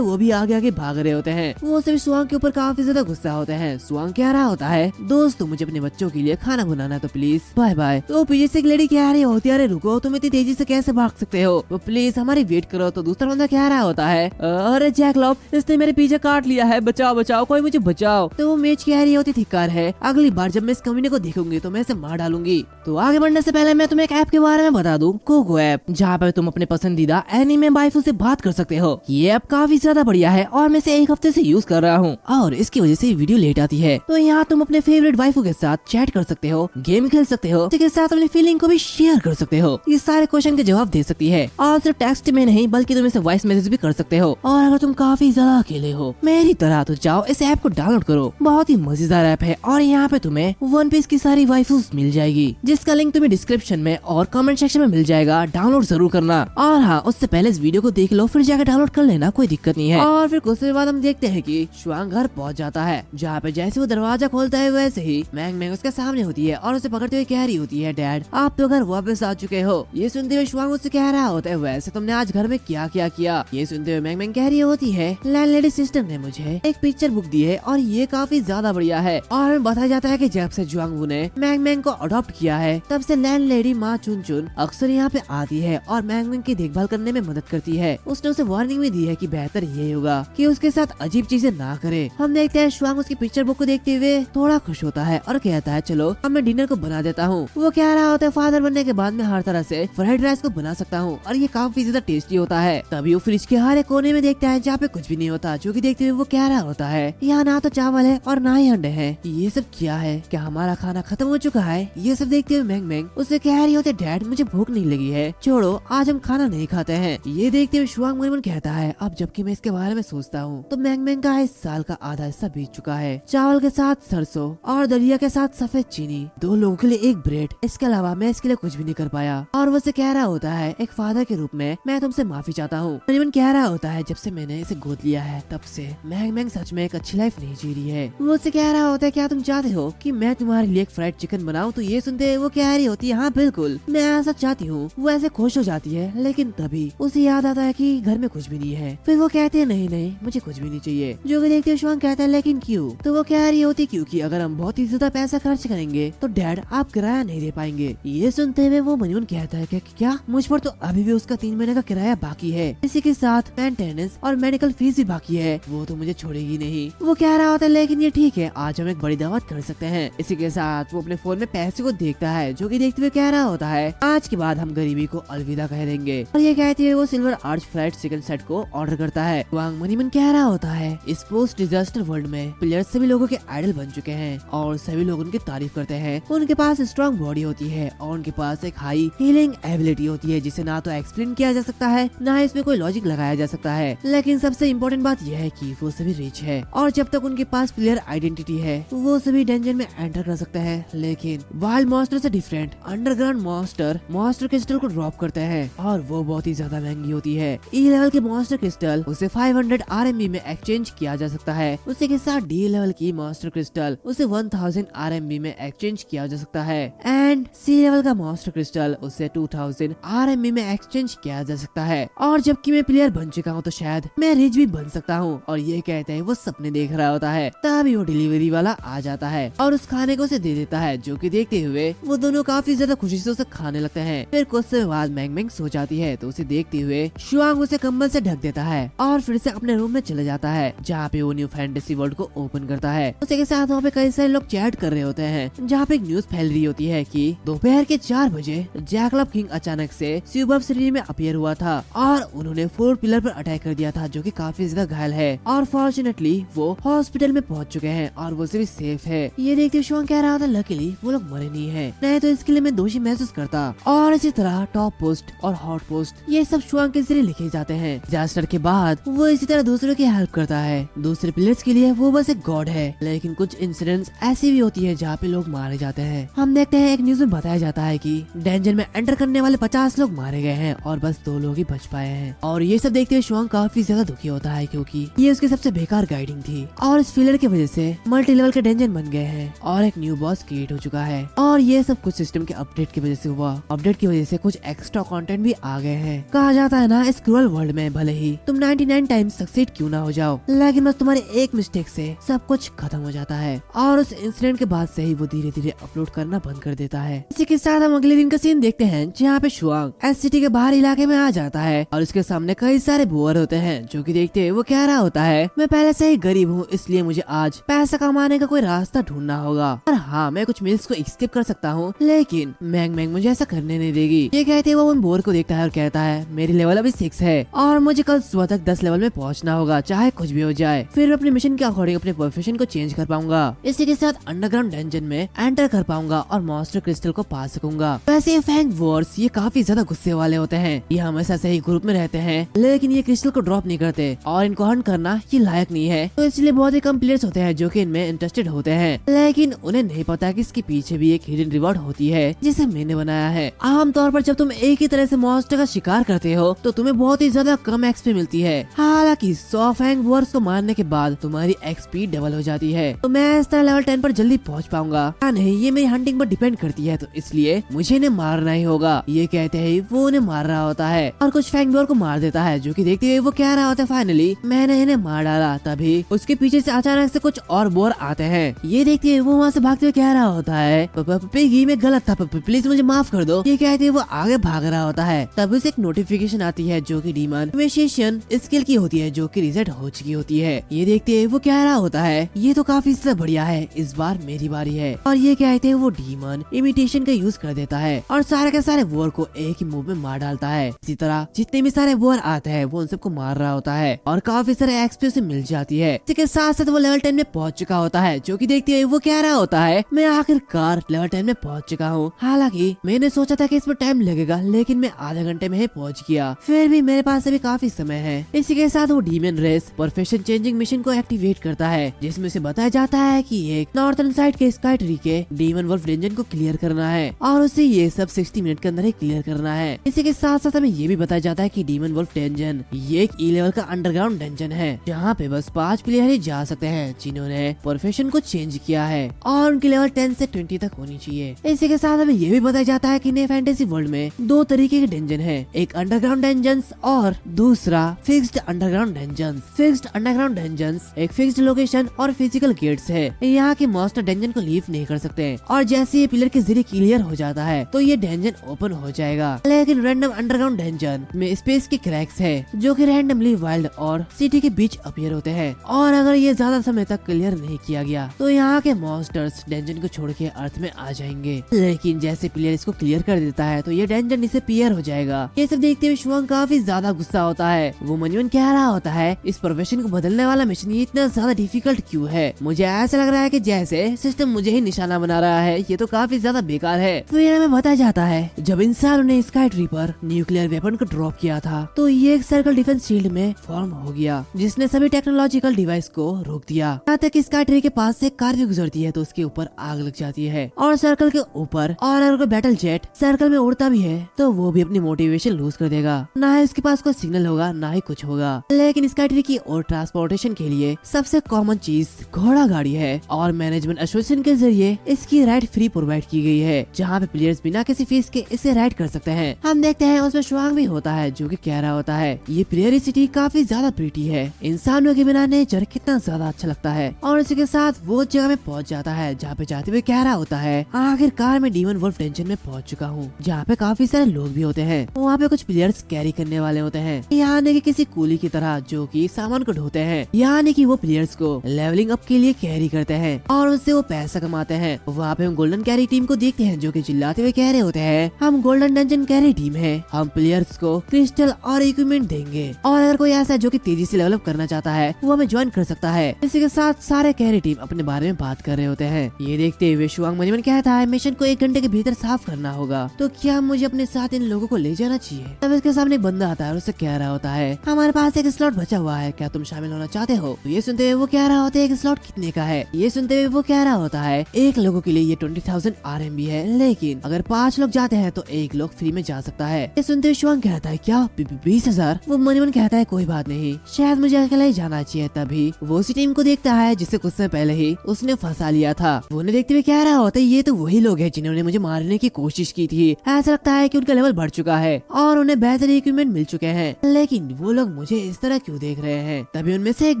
वो भी आगे आगे भाग रहे होते हैं। वो सभी स्वांग के ऊपर काफी ज्यादा गुस्सा होते हैं। स्वांग कह रहा होता है, दोस्त मुझे अपने बच्चों के लिए खाना बनाना तो प्लीज, बाय बाय। तो पीछे से एक लेडी कह रही होती है, अरे रुको, तुम इतनी तेजी से कैसे भाग सकते हो, तो प्लीज हमारी वेट करो। तो दूसरा बंदा कह रहा होता है, अरे जैकलब इसने मेरे पीछे काट लिया है, बचाओ बचाओ, कोई मुझे बचाओ। तो वो मेज कह रही होती थी, कार है, अगली बार जब मैं इस कमीने को देखूंगी तो मैं इसे मार डालूंगी। तो आगे बढ़ने से पहले मैं तुम्हें एक ऐप के बारे में बता दूं, कोको ऐप, जहाँ पर तुम अपने पसंदीदा एनीमे वाइफू से बात कर सकते हो। ये ऐप काफी ज्यादा बढ़िया है और मैं इसे एक हफ्ते से यूज कर रहा हूँ और इसकी वजह से वीडियो लेट आती है। तो यहाँ तुम अपने फेवरेट वाइफू के साथ चैट कर सकते हो, गेम खेल सकते हो, इसके साथ अपनी फीलिंग को भी शेयर कर सकते हो, ये सारे क्वेश्चन के जवाब दे सकती है। और सिर्फ टेक्स्ट में नहीं बल्कि तुम इसे वॉइस मैसेज भी कर सकते हो। और अगर तुम काफी ज्यादा अकेले हो मेरी तरह तो जाओ इस ऐप को डाउनलोड करो, बहुत ही मजेदार ऐप है। और यहाँ पे तुम्हें वन पीस की सारी वाइफूज मिल जाएगी, जिसका लिंक तुम्हें डिस्क्रिप्शन में और कमेंट सेक्शन में मिल जाएगा, डाउनलोड जरूर करना। और हाँ, उससे पहले इस वीडियो को देख लो फिर जाकर डाउनलोड कर लेना, कोई दिक्कत नहीं है। और फिर कुछ देर बाद हम देखते हैं कि शुआंग घर पहुंच जाता है, जहाँ पे जैसे वो दरवाजा खोलता है वैसे ही मैंग मैंग उसके सामने होती है और उसे पकड़ते हुए कह रही होती है, डैड आप तो घर वापस आ चुके हो। ये सुनते हुए शुआंग उससे कह रहा होता है, वैसे तुमने आज घर में क्या क्या किया। ये सुनते हुए मैंग मैंग कह रही होती है, लैंडलेडी सिस्टर ने मुझे एक पिक्चर बुक दी है और ये काफी ज्यादा बढ़िया है। और बताया जाता है कि जब से जुआंगवू ने मैंग मैंग को अडॉप्ट किया है तब से लैंडलेडी माँ चुन चुन अक्सर यहाँ पे आती है और मैंग मैंग की देखभाल करने में मदद करती है। उसने उसे वार्निंग भी दी है कि बेहतर ये होगा कि उसके साथ अजीब चीजें ना करे। हम देखते हैं शुआंग उसकी पिक्चर बुक को देखते हुए थोड़ा खुश होता है और कहता है, चलो अब मैं डिनर को बना देता हूँ। वो कह रहा होता है, फादर बनने के बाद मैं हर तरह से फ्राइड राइस को बना सकता हूँ और ये काफी ज्यादा टेस्टी होता है। तभी वो फ्रिज के हर एक कोने में देखता है जहाँ पे कुछ भी नहीं होता, जो कि देखते हुए वो कह रहा होता है, यहाँ ना तो चावल है और ना ही अंडे हैं, ये सब क्या है, क्या हमारा खाना खत्म हो चुका है। ये सब देखते हुए मैंग मैंग उससे कह रही होती है, डैड मुझे भूख नहीं लगी है, छोड़ो आज हम खाना नहीं खाते हैं। ये देखते हुए शुआंग मन मन कहता है, अब जबकि मैं इसके बारे में सोचता हूँ तो मैंग मैंग का इस साल का आधा हिस्सा बीत चुका है। चावल के साथ सरसों और दलिया के साथ सफेद चीनी, 2 लोगों के लिए एक ब्रेड, इसके अलावा मैं इसके लिए कुछ भी नहीं कर पाया। और वो से कह रहा होता है, एक फादर के रूप में मैं तुमसे माफी चाहता हूँ। मन कह रहा होता है, जब से मैंने इसे गोद लिया है तब से मैंग मैंग सच में एक अच्छी लाइफ नहीं जी रही है। वो से कह रहा होता है, क्या तुम चाहते हो कि मैं तुम्हारे लिए एक फ्राइड चिकन बनाऊं। तो ये सुनते वो कह रही होती है, हाँ बिल्कुल मैं ऐसा चाहती हूँ। वो ऐसे खुश हो जाती है, लेकिन तभी उसे याद आता है कि घर में कुछ भी नहीं है। फिर वो कहते हैं, नहीं नहीं मुझे कुछ भी नहीं चाहिए। जो कि देखते शुआंग कहता है, लेकिन क्यों। तो वो कह रही होती, क्योंकि अगर हम बहुत ही ज्यादा पैसा खर्च करेंगे तो डैड आप किराया नहीं दे पाएंगे। ये सुनते हुए वो मनमन कहता है, क्या मुझ पर तो अभी भी उसका 3 महीने का किराया बाकी है, इसी के साथ मेंटेनेंस और मेडिकल फीस भी बाकी है, वो तो मुझे छोड़ेगी नहीं। वो कह रहा होता है, लेकिन ये ठीक है, आज हम एक बड़ी दावत कर सकते हैं। इसी के साथ वो अपने फोन में पैसे को देखता है, जो कि देखते हुए कह रहा होता है, आज के बाद हम गरीबी को अलविदा कह देंगे। और ये कहते हुए वो silver arch fried chicken set को ऑर्डर करता है। वांग मनीमन कह रहा होता है, इस पोस्ट डिजास्टर वर्ल्ड में प्लेयर्स सभी लोगों के आइडल बन चुके हैं और सभी लोग उनकी तारीफ करते हैं। उनके पास स्ट्रॉन्ग बॉडी होती है और उनके पास एक हाई हीलिंग एबिलिटी होती है, जिसे ना तो एक्सप्लेन किया जा सकता है ना इसमें कोई लॉजिक लगाया जा सकता है। लेकिन सबसे इम्पोर्टेंट बात यह है कि वो सभी रिच है और जब तक उनके पास प्लेयर आइडेंटिटी है वो सभी डंजन में एंटर कर सकते हैं। लेकिन वाइल्ड मॉन्स्टर से डिफरेंट अंडरग्राउंड मॉन्स्टर क्रिस्टल को ड्रॉप करते हैं और वो बहुत ही ज्यादा महंगी होती है। ई लेवल के मॉन्स्टर क्रिस्टल उसे 500 RMB में एक्सचेंज किया जा सकता है। उसी के साथ डी लेवल की मॉन्स्टर क्रिस्टल उसे 1000 RMB में एक्सचेंज किया जा सकता है एंड सी लेवल का मॉन्स्टर क्रिस्टल उसे 2000 RMB में एक्सचेंज किया जा सकता है। और जबकि मैं प्लेयर बन चुका हूँ तो शायद मैं रिच भी बन सकता हूँ। और ये कहते हैं वो सपने देख रहा होता है, तभी वो डिलीवरी वाला आ जाता है और उस खाने को उसे दे देता है, जो कि देखते हुए वो दोनों काफी ज्यादा खुशी से उसे खाने लगते हैं। फिर कुछ समय बाद मैंग मैंग सो जाती है तो उसे देखते हुए शुआंग उसे कंबल से ढक देता है और फिर से अपने रूम में चले जाता है, जहाँ पे वो न्यू फैंटेसी वर्ल्ड को ओपन करता है। उसी के साथ वहाँ पे कई सारे लोग चैट कर रहे होते हैं, जहाँ पे एक न्यूज फैल रही होती है कि दोपहर के 4 बजे जैकलब किंग अचानक से स्यूबब सिटी में अपीयर हुआ था और उन्होंने 4 पिलर पर अटैक कर दिया था, जो कि काफी ज्यादा घायल है और फॉर्चुनेटली वो हॉस्पिटल में पहुंच चुके हैं और वो सभी सेफ है। ये देखते शुआंग कह रहा था, लकीली वो लोग मरे नहीं है, नहीं तो इसके लिए मैं दोषी महसूस करता। और इसी तरह टॉप पोस्ट और हॉट पोस्ट ये सब शुआंग के जरिए लिखे जाते हैं। डिजास्टर के बाद वो इसी तरह दूसरों की हेल्प करता है। दूसरे प्लेयर्स के लिए वो बस एक गॉड है, लेकिन कुछ इंसिडेंट्स ऐसी भी होती है जहाँ पे लोग मारे जाते हैं। हम देखते हैं एक न्यूज में बताया जाता है कि डेंजर में एंटर करने वाले 50 लोग मारे गए हैं और बस 2 लोग ही बच पाए हैं। और ये सब देखते हुए शुआंग काफी ज्यादा दुखी होता है, क्योंकि ये उसकी सबसे बेकार गाइडिंग थी और इस फेलियर की वजह से मल्टी लेवल के डेंजर बन गए हैं और एक न्यू बॉस क्रिएट हो चुका है। और ये सब कुछ सिस्टम के अपडेट की वजह से हुआ। अपडेट की वजह से कुछ एक्स्ट्रा कंटेंट भी आ गए हैं। कहा जाता है ना, इस क्रूअल वर्ल्ड में भले ही तुम 99 टाइम्स सक्सीड क्यों ना हो जाओ, लेकिन बस तुम्हारे एक मिस्टेक से सब कुछ खत्म हो जाता है। और उस इंसिडेंट के बाद से ही वो धीरे धीरे अपलोड करना बंद कर देता है। इसी के साथ हम अगले दिन का सीन देखते हैं, जहाँ पे शुआंग एस सिटी के बाहर इलाके में आ जाता है और उसके सामने कई सारे बोअर होते हैं, जो कि देखते हुए वो कह रहा होता है, मैं पहले से ही गरीब हूँ, इसलिए मुझे आज पैसा कमाने का कोई रास्ता ढूंढना होगा। और हाँ, मैं कुछ मील्स को स्किप कर सकता हूँ, लेकिन मैंग मैंग मुझे ऐसा करने नहीं देगी। ये कहते हुए वो उन बोर को देखता है और कहता है, मेरी लेवल अभी 6 है और मुझे कल सुबह तक 10 लेवल में पहुँचना होगा, चाहे कुछ भी हो जाए। फिर मैं अपने मिशन के अकॉर्डिंग अपने प्रोफेशन को चेंज कर पाऊंगा। इसी के साथ अंडरग्राउंड डंजन में एंटर कर पाऊंगा और मॉन्स्टर क्रिस्टल को पा सकूंगा। वैसे ये फैंग वॉर्स ये काफी ज्यादा गुस्से वाले होते हैं। ये हमेशा से ही ग्रुप में रहते हैं, लेकिन ये क्रिस्टल को ड्रॉप नहीं करते और इनको हंट करना ये लायक नहीं है। तो इसलिए बहुत ही कम प्लेयर्स होते हैं जो कि इनमें इंटरेस्टेड होते हैं, लेकिन उन्हें नहीं पता कि इसके पीछे भी एक हिडन रिवॉर्ड होती है जिसे मैंने बनाया है। आमतौर पर जब तुम एक ही तरह से मॉन्स्टर का शिकार करते हो तो तुम्हें बहुत ही ज्यादा कम एक्सपी मिलती है। हालांकि 100 फैंग वॉर्स को मारने के बाद तुम्हारी एक्सपी डबल हो जाती है। तो मैं इस तरह लेवल 10 पर जल्दी पहुंच पाऊंगा या नहीं, ये मेरी हंटिंग पर डिपेंड करती है, तो इसलिए मुझे इन्हें मारना ही होगा। ये कहते ही वो उन्हें मार रहा होता है और कुछ फैंग वॉर को मार देता है, जो कि देखते हुए वो कह रहा होता है, फाइनली मैंने इन्हें मार डाला। तभी उसके पीछे से अचानक से कुछ और बोर आते हैं। ये देखते हुए वो वहाँ से भागते हुए कह रहा होता है, पिगी मैं गलत था, प्लीज मुझे माफ कर दो। ये कहते हुए वो आगे भाग रहा होता है। तभी उसे एक नोटिफिकेशन आती है जो कि डीमन इनिशिएशन स्किल की होती है, जो कि रिसेट हो चुकी होती है। ये देखते हुए वो कह रहा होता है, ये तो काफी से बढ़िया है, इस बार मेरी बारी है। और ये कहते हैं वो डीमन इमिटेशन का यूज कर देता है और सारे के सारे वॉर को एक ही मूव में मार डालता है। इसी तरह जितने भी सारे वॉर आते हैं वो उन सबको मार रहा होता है और काफी सारे एक्सपी उसे मिल जाती है। इसी के साथ साथ वो लेवल 10 में पहुंच चुका होता है, जो कि देखते हुए वो कह रहा होता है, मैं आखिरकार लेवल 10 में पहुंच चुका हूँ। हालांकि मैंने सोचा था कि इसमें टाइम लगेगा, लेकिन मैं आधे घंटे में ही पहुंच गया। फिर भी मेरे पास अभी काफी समय है। इसी के साथ वो demon race profession changing mission को एक्टिवेट करता है, जिसमें से बताया जाता है कि एक नॉर्थर्न साइड के स्काई ट्री के डीमन वुल्फ डंजन को क्लियर करना है और उसे ये सब 60 मिनट के अंदर ही क्लियर करना है। इसी के साथ साथ हमें ये भी बताया जाता है कि डीमन वुल्फ डंजन ये एक ई लेवल का अंडरग्राउंड डंजन है, जहाँ पे बस 5 प्लेयर ही जा सकते हैं जिन्होंने प्रोफेशन को चेंज किया है और उनकी लेवल 10 से 20 तक होनी चाहिए। इसी के साथ हमें ये भी बताया जाता है कि नए फैंटेसी वर्ल्ड में 2 तरीके के डंजन है, एक अंडरग्राउंड डंजन्स और दूसरा fixed underground dungeons. Fixed underground dungeons एक फिक्स्ड लोकेशन और फिजिकल गेट्स है। यहाँ के मॉन्स्टर डंजन को लीव नहीं कर सकते और जैसे ये पिलर के जरिए क्लियर हो जाता है तो ये डंजन ओपन हो जाएगा। लेकिन रैंडम अंडरग्राउंड डंजन में स्पेस के क्रैक्स है जो कि रैंडमली वाइल्ड और सिटी के बीच अपीयर होते हैं और अगर ये ज्यादा समय तक क्लियर नहीं किया गया तो यहाँ के मॉन्स्टर्स डंजन को छोड़ के अर्थ में आ जाएंगे। लेकिन जैसे प्लेयर इसको क्लियर कर देता है तो ये डंजन डिसअपीयर हो जाएगा। ये सब देखते हुए शुआंग काफी ज्यादा गुस्सा होता है। वो मनमन कह रहा होता है, इस प्रोफेशन को बदलने वाला मिशन ये इतना ज्यादा डिफिकल्ट क्यों है? मुझे ऐसा लग रहा है कि जैसे सिस्टम मुझे ही निशाना बना रहा है। ये तो काफी ज्यादा बेकार है। फिर हमें बताया जाता है जब इंसानों ने स्काई ट्री पर न्यूक्लियर वेपन को ड्रॉप किया था तो ये एक सर्कल डिफेंस शील्ड में फॉर्म हो गया, जिसने सभी टेक्नोलॉजिकल डिवाइस को रोक दिया। यहाँ तक स्काई ट्री के पास से कार भी गुजरती है तो उसके ऊपर आग लग जाती है और सर्कल के ऊपर। और अगर कोई बैटल जेट सर्कल में उड़ता भी है तो वो भी अपनी मोटिवेशन लूज कर देगा। ना ही उसके पास कोई सिग्नल होगा ना ही कुछ होगा। लेकिन स्काई ट्री की और ट्रांसपोर्टेशन के लिए सबसे कॉमन चीज घोड़ा गाड़ी है और मैनेजमेंट एसोसिएशन के जरिए इसकी राइड फ्री प्रोवाइड की गई है, जहाँ पे प्लेयर्स बिना किसी फीस के इसे राइड कर सकते हैं। हम देखते हैं उसमें शुआंग भी होता है जो कि कह रहा होता है, ये प्लेयर सिटी काफी ज्यादा प्रीटी है, इंसानों के बिना नेचर कितना ज्यादा अच्छा लगता है। और इसी के साथ वो जगह में पहुंच जाता है जहाँ पे जाते हुए कह रहा होता है, आखिरकार मैं डीमन वुल्फ डंजन में पहुंच चुका हूँ, जहाँ पे काफी सारे लोग भी होते हैं। वहाँ पे कुछ प्लेयर्स कैरी करने वाले होते हैं, यानी कि किसी कूली की तरह जो कि सामान को ढोते हैं, यानी कि वो प्लेयर्स को लेवलिंग अप के लिए कैरी करते हैं और उससे वो पैसा कमाते हैं। वहाँ पे हम गोल्डन कैरी टीम को देखते हैं जो कि चिल्लाते हुए कह रहे होते हैं, हम गोल्डन डंजन कैरी टीम है, हम प्लेयर्स को क्रिस्टल और इक्विपमेंट देंगे और अगर कोई ऐसा जो कि तेजी से लेवल अप करना चाहता है वो हमें ज्वाइन कर सकता है। इसी के साथ सारे कैरी टीम अपने बारे में बात कर रहे होते हैं। ये देखते हुए शुआंग मनमन कहता है, मिशन को 1 घंटे के भीतर साफ करना होगा, तो क्या मुझे अपने साथ इन लोगों को ले जाना चाहिए? तब इसके सामने एक बंदा आता है और उससे कह रहा होता है, हमारे पास एक स्लॉट बचा हुआ है, क्या तुम शामिल होना चाहते हो? तो ये सुनते हुए वो कह रहा होता है, एक स्लॉट कितने का है? ये सुनते हुए वो कह रहा होता है, 1 लोगों के लिए ये 20,000 RMB है, लेकिन अगर 5 लोग जाते हैं तो 1 लोग फ्री में जा सकता है। ये सुनते हुए शुआंग कहता है, क्या 20,000? वो मनमन कहता है, कोई बात नहीं, शायद मुझे अकेला ही जाना चाहिए। तभी वो उसी टीम को देखता है जिसे कुछ समय पहले ही उसने फंसा लिया था। वो उन्हें देखते हुए कह रहा होता है, ये तो वही लोग हैं जिन्होंने मुझे मारने की कोशिश की थी। ऐसा लगता लगता है कि उनका लेवल बढ़ चुका है और उन्हें बेहतर इक्विपमेंट मिल चुके हैं, लेकिन वो लोग मुझे इस तरह क्यों देख रहे हैं। तभी उनमें से एक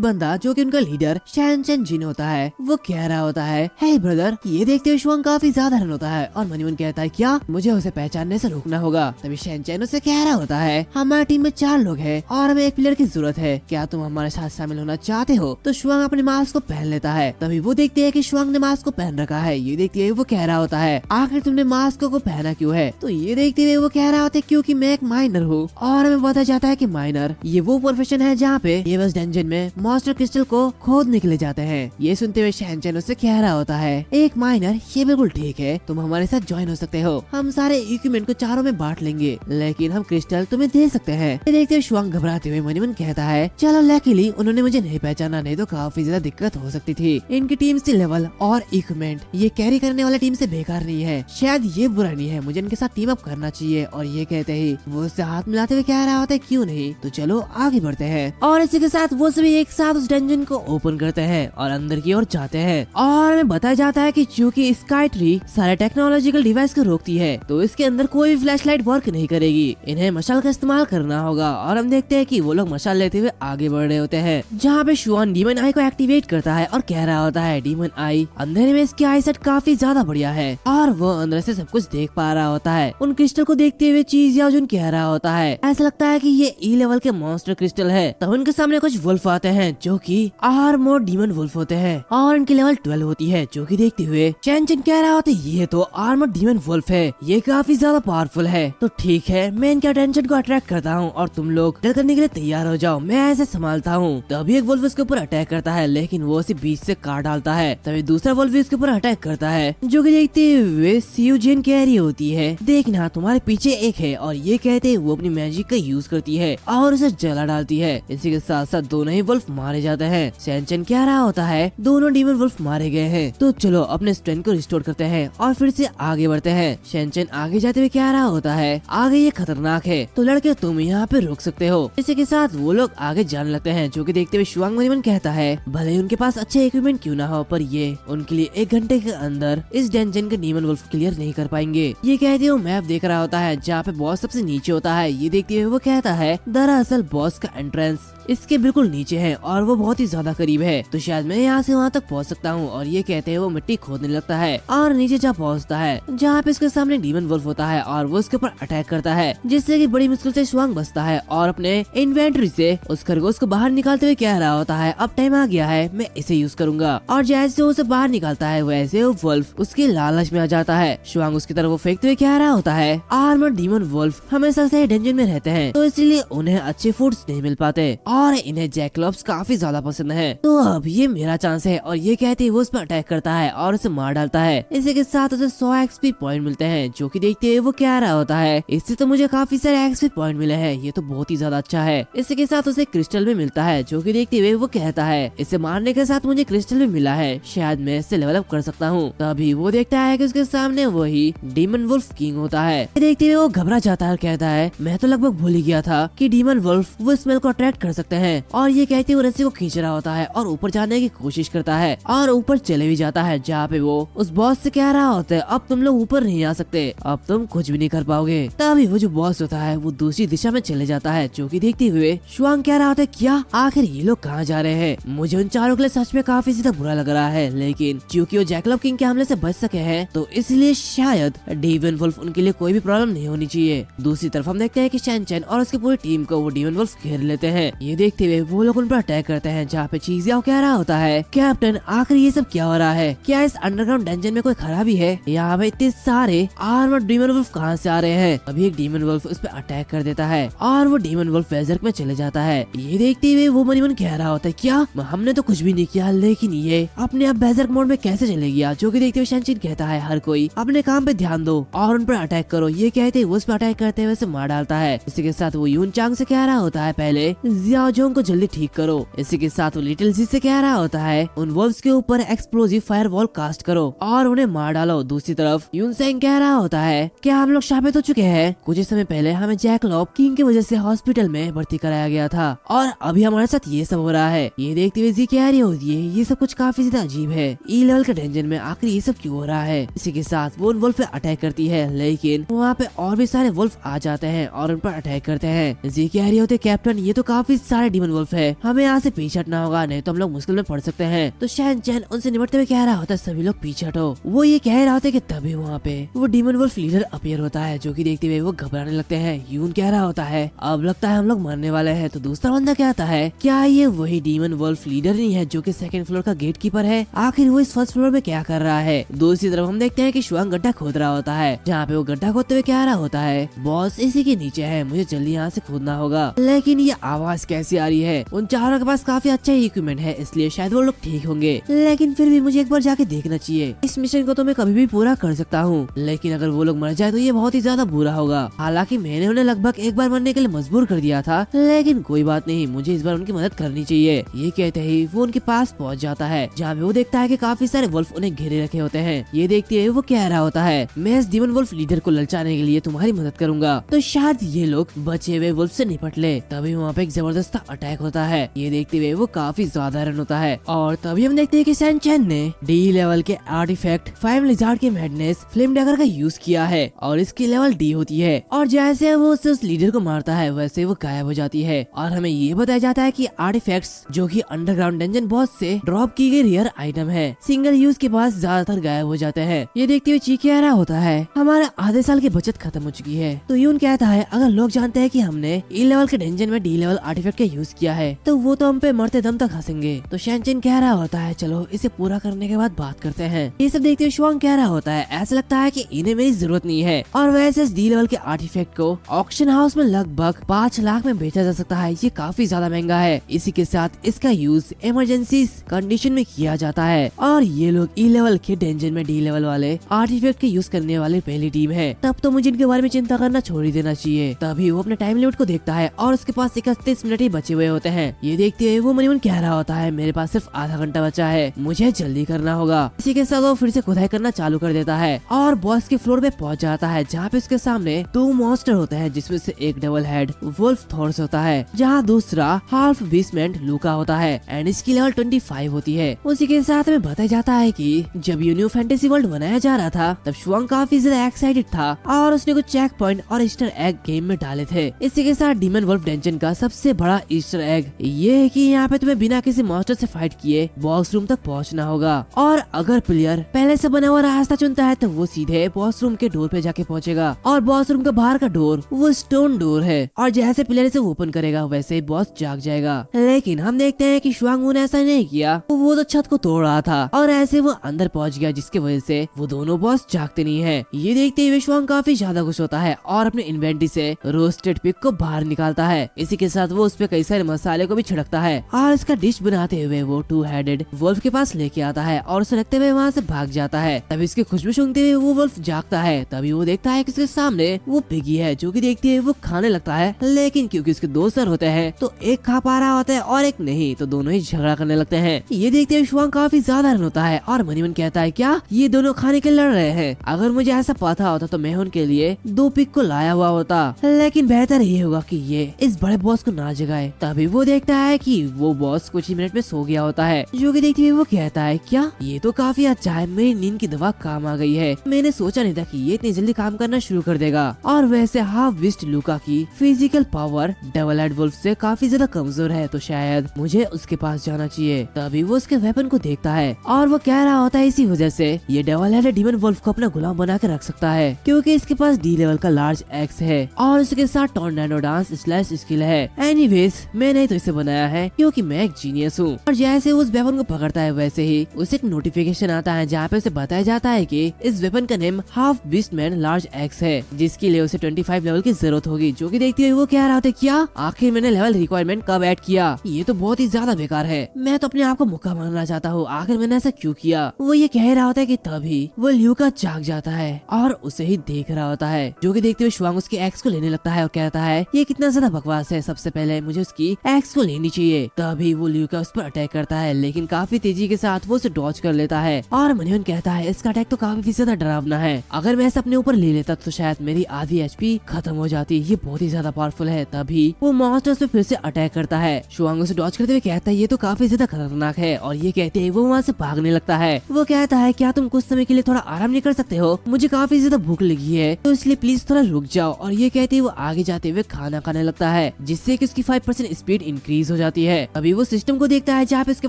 बंदा जो कि उनका लीडर शैनचेन जिन होता है, वो कह रहा होता है, हे ब्रदर। ये देखते हुए शुआंग काफी ज्यादा हैरान होता है और मन ही मन कहता है, क्या मुझे उसे पहचानने से रोकना होगा। तभी शैनचेन उसे कह रहा होता है, हमारी टीम में 4 लोग हैं और हमें एक प्लेयर की जरूरत है, क्या तुम हमारे साथ शामिल होना चाहते हो। तो शुआंग अपने मास्क को पहन लेता है। तभी वो देखते हैं कि शुआंग ने मास्क को पहन रखा है। ये देखते हुए वो कह रहा होता है, आखिर तुमने मास्क को पहना क्यों है। तो ये देखते हुए वो कह रहा होता है, क्योंकि मैं एक माइनर हूँ। और हमें पता जाता है कि माइनर ये वो प्रोफेशन है जहाँ पे एवस डंजन में मॉन्स्टर क्रिस्टल को खोदने के लिए जाते हैं। ये सुनते हुए शैनचेन उससे कह रहा होता है, एक माइनर, ये बिल्कुल ठीक है, तुम हमारे साथ ज्वाइन हो सकते हो। हम सारे इक्विपमेंट को चारों में बांट लेंगे, लेकिन हम क्रिस्टल तुम्हें दे सकते हैं। ये देखते हुए शुआंग घबराते हुए मन ही मन कहता है, चलो लकीली उन्होंने मुझे नहीं पहचाना, नहीं तो काफी ज्यादा दिक्कत हो सकती थी। इनकी टीम से लेवल और इक्विपमेंट ये कैरी करने वाला टीम से बेकार नहीं है, शायद ये बुरा नहीं है, मुझे इनके साथ टीम अप करना चाहिए। और ये कहते ही वो उससे हाथ मिलाते हुए कह रहा होता है, क्यों नहीं, तो चलो आगे बढ़ते हैं। और इसी के साथ वो सभी एक साथ उस डंजन को ओपन करते हैं और अंदर की ओर जाते हैं। और हमें बताया जाता है कि चूंकि स्काई ट्री सारे टेक्नोलॉजिकल डिवाइस को रोकती है, तो इसके अंदर कोई भी फ्लैशलाइट वर्क नहीं करेगी, इन्हें मशाल का इस्तेमाल करना होगा। और हम देखते हैं कि वो लोग मशाल लेते हुए आगे बढ़ रहे होते हैं, जहाँ पे शुआन डीमन आई को एक्टिवेट करता है और कह रहा होता है, डीमन आई, अंधेरे में इसकी आई सेट काफी ज्यादा बढ़िया है और वो अंदर से सब कुछ देख पा रहा होता है। उन क्रिस्टल को देखते हुए चीज याजुन कह रहा होता है, ऐसा लगता है कि ये ई लेवल के मॉन्स्टर क्रिस्टल है। तब उनके सामने कुछ वुल्फ आते हैं जो कि आर मोर डीमन वुल्फ होते हैं और इनकी लेवल 12 होती है, जो कि देखते हुए शैनचेन कह रहा होता है, ये तो आर्मर डीमन वुल्फ है, ये काफी ज्यादा पावरफुल है। तो ठीक है, मैं इनके अटेंशन को अट्रैक्ट करता हूँ और तुम लोग डर करने के लिए तैयार हो जाओ, मैं ऐसे संभालता हूँ। तभी एक वुल्फ उसके ऊपर अटैक करता है, लेकिन वो उसे बीच से काट डालता है। तभी दूसरा वुल्फ उसके ऊपर अटैक करता है, जो कि देखते हुए सियुजिन कह रही होती है, देखना तुम्हारे पीछे एक है। और ये कहते वो अपनी मैजिक का यूज करती है और उसे जला डालती है। इसी के साथ साथ दोनों ही वुल्फ मारे जाते हैं। शैनचेन कह रहा होता है, दोनों डीमन वुल्फ मारे गए हैं, तो चलो अपने स्ट्रेंथ को रिस्टोर करते हैं और फिर से आगे बढ़ते हैं। शैनचेन आगे जाते हुए कह रहा होता है, आगे ये खतरनाक है, तो लड़के तुम यहाँ पे रुक सकते हो। इसी के साथ वो लोग आगे जाने लगते हैं, जो कि देखते हुए शुआंग मनीमन कहता है, भले उनके पास अच्छे इक्विपमेंट क्यों ना हो, पर ये उनके लिए 1 घंटे के अंदर इस डंजन के डीमन वुल्फ क्लियर नहीं कर पाएंगे। ये कहते हुए मैप देख रहा होता है जहाँ पे बॉस सबसे नीचे होता है। ये देखते हुए वो कहता है, दरअसल बॉस का एंट्रेंस इसके बिल्कुल नीचे है और वो बहुत ही ज्यादा करीब है, तो शायद मैं यहाँ से वहाँ तक पहुँच सकता हूँ। और ये कहते हैं वो मिट्टी खोदने लगता है और नीचे जा पहुँचता है, जहाँ पे इसके सामने डीमन वुल्फ होता है और वो उसके ऊपर अटैक करता है, जिससे कि बड़ी मुश्किल से शुआंग बचता है और अपने इन्वेंटरी से उस खरगोश को बाहर निकालते हुए कह रहा होता है, अब टाइम आ गया है, मैं इसे यूज करूंगा। और जैसे उसे बाहर निकालता है वैसे वो वुल्फ उसके लालच में आ जाता है। शुआंग उसकी तरफ वो फेंकते हुए कह रहा होता है, आर्मर डीमन वुल्फ हमेशा से डंजन में रहते हैं, तो इसलिए उन्हें अच्छे फूड्स नहीं मिल पाते और इन्हें जैकलॉप्स काफी ज्यादा पसंद है, तो अब ये मेरा चांस है। और ये कहते ही वो उस पर अटैक करता है और उसे मार डालता है। इसी के साथ उसे 100 एक्सपी पॉइंट मिलते हैं, जो कि देखते हुए वो कह रहा होता है, इससे तो मुझे काफी सारे एक्सपी पॉइंट मिले हैं, ये तो बहुत ही ज्यादा अच्छा है। इसी के साथ उसे क्रिस्टल भी मिलता है, जो कि देखते हुए वो कहता है, इसे मारने के साथ मुझे क्रिस्टल भी मिला है, शायद मैं इससे लेवल अप कर सकता हूँ। तभी वो देखता है कि उसके सामने वही डीमन वुल्फ किंग होता है। देखते हुए वो घबरा जाता है और कहता है, मैं तो लगभग भूल ही गया था कि डीमन वुल्फ वो स्मेल को अट्रैक्ट कर सकते हैं। और ये कहते हुए रस्सी को खींच रहा होता है और ऊपर जाने की कोशिश करता है और ऊपर चले भी जाता है, जहाँ पे वो उस बॉस से कह रहा होता है, अब तुम लोग ऊपर नहीं आ सकते, अब तुम कुछ भी नहीं कर पाओगे। तभी वो जो बॉस होता है वो दूसरी दिशा में चले जाता है, जो कि देखते हुए शुआंग कह रहा होता है, क्या आखिर ये लोग कहाँ जा रहे हैं। मुझे उन चारों के लिए सच में काफी ज्यादा बुरा लग रहा है, लेकिन क्योंकि वो जैकलॉप किंग के हमले से बच सके हैं, तो इसलिए शायद डीमन वुल्फ उनके लिए कोई भी प्रॉब्लम नहीं होनी चाहिए। दूसरी तरफ हम देखते हैं कि शैनचेन और उसकी पूरी टीम को वो डीमन वुल्फ घेर लेते हैं। ये देखते हुए वो लोग उन पर अटैक करते हैं, जहाँ पे चीज़ियाओ कह रहा होता है, कैप्टन आखिर ये सब क्या हो रहा है, क्या इस अंडरग्राउंड डंजन में कोई खराबी है, यहाँ पे इतने सारे आर्मर्ड डीमन वुल्फ कहाँ से आ रहे हैं। अभी एक डीमन वुल्फ उस पर अटैक कर देता है और वो डीमन वुल्फ बेजर्क में चले जाता है। ये देखते हुए वो मनी मन कह रहा होता है, क्या हमने तो कुछ भी नहीं किया, लेकिन ये अपने आप बेजर्क मोड में कैसे चले गया। जो कि देखते हुए शैनचेन कहता है, हर कोई अपने काम पे ध्यान दो और उन पर अटैक करो। ये कहते हुए उस पर अटैक करते हुए उसे मार डालता है। इसी के साथ वो यून चांग से कह रहा होता है, पहले जाओ जो उनको जल्दी ठीक करो। इसी के साथ वो लिटिल जी से कह रहा होता है उन वॉल्व्स के ऊपर एक्सप्लोजिव फायर वॉल कास्ट करो और उन्हें मार डालो। दूसरी तरफ यूनसेंग कह रहा होता है क्या हम लोग शापित हो चुके हैं? कुछ ही समय पहले हमें जैक लॉप किंग की वजह से हॉस्पिटल में भर्ती कराया गया था और अभी हमारे साथ ये सब हो रहा है। ये देखते हुए जी कह रही होती है ये सब कुछ काफी ज्यादा अजीब है। ई लेवल के डेंजर में आखिर ये सब क्यों हो रहा है? इसी के साथ वो उन वुल्फ पे अटैक करती है, लेकिन वहाँ पे और भी सारे वुल्फ आ जाते हैं और उन पर अटैक करते हैं। जी कह रही होती है कैप्टन ये तो काफी सारे डीमन वुल्फ है, हमें यहाँ से पीछे हटना होगा नहीं तो हम लोग मुश्किल में पड़ सकते हैं। तो शैन चैन उनसे निपटते हुए कह रहा होता है सभी लोग पीछे हटो। वो ये कह रहा होता है कि तभी वहाँ पे वो डीमन वुल्फ लीडर अपीयर होता है, जो कि देखते हुए वो घबराने लगते हैं। यून कह रहा होता है अब लगता है हम लोग मरने वाले हैं। तो दूसरा बंदा कहता है क्या ये वही डीमन वुल्फ लीडर नहीं है जो कि सेकंड फ्लोर का गेट कीपर है? आखिर वो इस फर्स्ट फ्लोर में क्या कर रहा है? दूसरी तरफ हम देखते हैं कि शुआंग गड्ढा खोद रहा होता है, जहाँ पे वो गड्ढा खोदते हुए कह रहा होता है बॉस इसी के नीचे है, मुझे जल्दी यहाँ से खोदना होगा। लेकिन ये आवाज कैसी आ रही है? उन चारों के पास काफी अच्छा इक्विपमेंट है इसलिए शायद वो लोग ठीक होंगे, लेकिन फिर भी मुझे एक बार जाके देखना चाहिए। इस मिशन को तो मैं कभी भी पूरा कर सकता हूँ, लेकिन अगर वो लोग मर जाए तो ये बहुत ही ज्यादा बुरा होगा। हालांकि मैंने उन्हें लगभग एक बार मरने के लिए मजबूर कर दिया था, लेकिन कोई बात नहीं, मुझे इस बार उनकी मदद करनी चाहिए। ये कहते ही वो उनके पास पहुँच जाता है, जहाँ पे वो देखता है कि काफी सारे वुल्फ उन्हें घेरे रखे होते हैं। ये देखते हुए वो कह रहा होता है मैं इस डीमन वुल्फ लीडर को ललचाने के लिए तुम्हारी मदद करूंगा, तो शायद ये लोग बचे हुए वुल्फ से निपट ले। तभी वहाँ पे एक जबरदस्त अटैक होता है। ये देखते हुए वो काफी ज्यादा रन होता है और तभी हम देखते हैं कि सैन चैन ने डी लेवल के आर्टिफैक्ट फाइव लिजार्ड के मैडनेस फ्लेम डैगर का यूज किया है और इसकी लेवल डी होती है और जैसे वो उस लीडर को मारता है वैसे वो गायब हो जाती है। और हमें ये बताया जाता है कि आर्टिफैक्ट्स जो कि अंडरग्राउंड डंजन बॉस से ड्रॉप की गई रेयर आइटम है, सिंगल यूज के बाद ज्यादातर गायब हो जाते हैं। ये देखते हुए ची कह रहा होता है हमारे आधे साल की बचत खत्म हो चुकी है। तो यून कहता है अगर लोग जानते हैं कि हमने ई लेवल के डेंजन में डी लेवल आर्टिफैक्ट का यूज किया है तो वो तो हम पे मरते दम तक हंसेंगे। तो शैनचिन कह रहा होता है चलो इसे पूरा करने के बाद बात करते हैं। ये सब देखते हुए शुआंग कह रहा होता है ऐसा लगता है कि इन्हें मेरी जरूरत नहीं है और वैसे इस डी लेवल के आर्टिफैक्ट को ऑक्शन हाउस में लगभग 5 लाख में बेचा जा सकता है, ये काफी ज्यादा महंगा है। इसी के साथ इसका यूज इमरजेंसी कंडीशन में किया जाता है और ये लोग ई लेवल के डेंजन में डी लेवल वाले आर्टिफैक्ट के यूज करने वाले पहली टीम है। तब तो मुझे इनके बारे में चिंता करना छोड़ ही देना चाहिए। तभी वो अपने टाइम लिमिट को देखता है और उसके पास 31 मिनट ही बचे हुए होते हैं। ये देखते हुए वो मनीमन कह रहा होता है मेरे पास सिर्फ आधा घंटा बचा है, मुझे जल्दी करना होगा। इसी के साथ वो फिर से खुदाई करना चालू कर देता है और बॉस के फ्लोर पे पहुंच जाता है, जहाँ पे उसके सामने 2 मॉन्स्टर होते हैं, जिसमें से एक डबल हेड वुल्फ थॉर्स होता है, जहाँ दूसरा हाफ बीस्टमैन लूका होता है एंड इसकी लेवल 25 होती है। उसी के साथ में बताया जाता है कि जब ये न्यू फैंटेसी वर्ल्ड बनाया जा रहा था तब शुआंग काफी ज्यादा एक्साइटेड था और उसने कुछ चेक पॉइंट और ईस्टर एग गेम में डाले थे। इसी के साथ डीमन वुल्फ डेंजन का सबसे बड़ा ईस्टर एग ये है कि यहाँ पे तुम्हें बिना किसी मॉन्स्टर से फाइट किए बॉस रूम तक पहुँचना होगा और अगर प्लेयर पहले से बना हुआ रास्ता चुनता है तो वो सीधे बॉस रूम के डोर पे जाके पहुँचेगा और बॉस रूम का बाहर का डोर वो स्टोन डोर है और जैसे प्लेयर इसे ओपन करेगा वैसे ही बॉस जाग जाएगा। लेकिन हम देखते हैं कि शुआंग ने ऐसा नहीं किया, वो तो छत को तोड़ रहा था और ऐसे वो अंदर पहुंच गया, जिसकी वजह से वो दोनों बॉस जागते नहीं है। ये देखते हुए शुआंग काफी ज्यादा खुश होता है और अपने इन्वेंटरी से रोस्टेड पिग को बाहर निकालता है। इसी के साथ वो उस पे कई सारे मसाले को भी छिड़कता है और इसका डिश बनाते हुए वो 2 हेडेड वुल्फ के पास लेके आता है और उसे रखते हुए वहाँ से भाग जाता है। तभी इसकी खुशबू सूंघते हुए वो वुल्फ जागता है। तभी वो देखता है कि उसके सामने वो पिगी है, जो कि देखते हुए वो खाने लगता है, लेकिन क्योंकि उसके 2 सर होते हैं तो एक खा पा रहा होता है और एक नहीं, तो दोनों ही झगड़ा करने लगते हैं। ये देखते हुए शुआंग काफी ज्यादा रन होता है और मनीमन कहता है क्या ये दोनों खाने के लड़ रहे हैं? अगर मुझे ऐसा पता होता तो मैं उनके लिए 2 पिग को लाया हुआ होता, लेकिन बेहतर ये होगा कि ये इस बड़े बॉस को ना जगाए। तभी वो देखता है कि वो बॉस कुछ ही मिनट में सो गया होता है, जो कि देखते हुए वो कहता है क्या ये तो काफी अच्छा है, मेरी नींद की दवा काम आ गई है। मैंने सोचा नहीं था कि ये इतनी जल्दी काम करना शुरू कर देगा। और वैसे हाफ बीस्ट लूका की physical power double head wolf से काफी ज्यादा कमजोर है, तो शायद मुझे उसके पास जाना चाहिए। तभी वो उसके वेपन को देखता है और वो कह रहा होता है इसी वजह से ये डबल हेडेड डीमन वुल्फ को अपना गुलाम बना के रख सकता है, क्योंकि इसके पास डी लेवल का लार्ज एक्स है और उसके साथ टॉर्नेडो डांस स्लैश स्किल है। एनीवेज मैंने तो इसे बनाया है क्योंकि मैं एक जीनियस हूँ। और जैसे उस वेपन को पकड़ता है वैसे ही उसे एक नोटिफिकेशन आता है, जहाँ पे उसे बताया जाता है कि इस वेपन का name half beastman large x है, जिसके लिए उसे 25 लेवल की जरूरत होगी। जो कि देखते हुए वो कह रहा होता क्या आखिर मैंने लेवल रिक्वायरमेंट कब ऐड किया? ये तो बहुत ही ज्यादा बेकार है, मैं तो अपने आप को मुक्का मानना चाहता हूँ, आखिर मैंने ऐसा क्यों किया? वो ये कह रहा होता है कि तभी वो ल्यूका जाग जाता है और उसे ही देख रहा होता है। जो कि देखते हुए शुआंग उसके एक्स को लेने लगता है और कहता है ये कितना ज्यादा बकवास है, सबसे पहले मुझे उसकी एक्स को लेनी चाहिए। तभी वो ल्यूका उस पर अटैक करता है, लेकिन काफी तेजी के साथ वो उसे डॉज कर लेता है। और मनिवन कहता है इसका अटैक तो काफी ज्यादा डरावना है, अगर मैं इसे अपने ऊपर ले लेता तो शायद मेरी आधी एचपी खत्म हो जाती, ये बहुत ही ज्यादा पावरफुल है। तभी वो मॉन्स्टर पे फिर से अटैक करता है। शुआंग उसे डॉज करते हुए कहता है ये तो काफी ज्यादा खतरनाक है, और ये कहते हैं वो वहाँ से भागने लगता है। वो कहता है क्या तुम कुछ समय के लिए थोड़ा आराम नहीं कर सकते हो, मुझे काफी ज्यादा भूख लगी है, तो इसलिए प्लीज थोड़ा रुक जाओ। और ये कहते हैं वो आगे जाते हुए खाना खाने लगता है, जिससे कि उसकी 5% स्पीड इंक्रीज हो जाती है। अभी वो सिस्टम को देखता है जहाँ पे उसके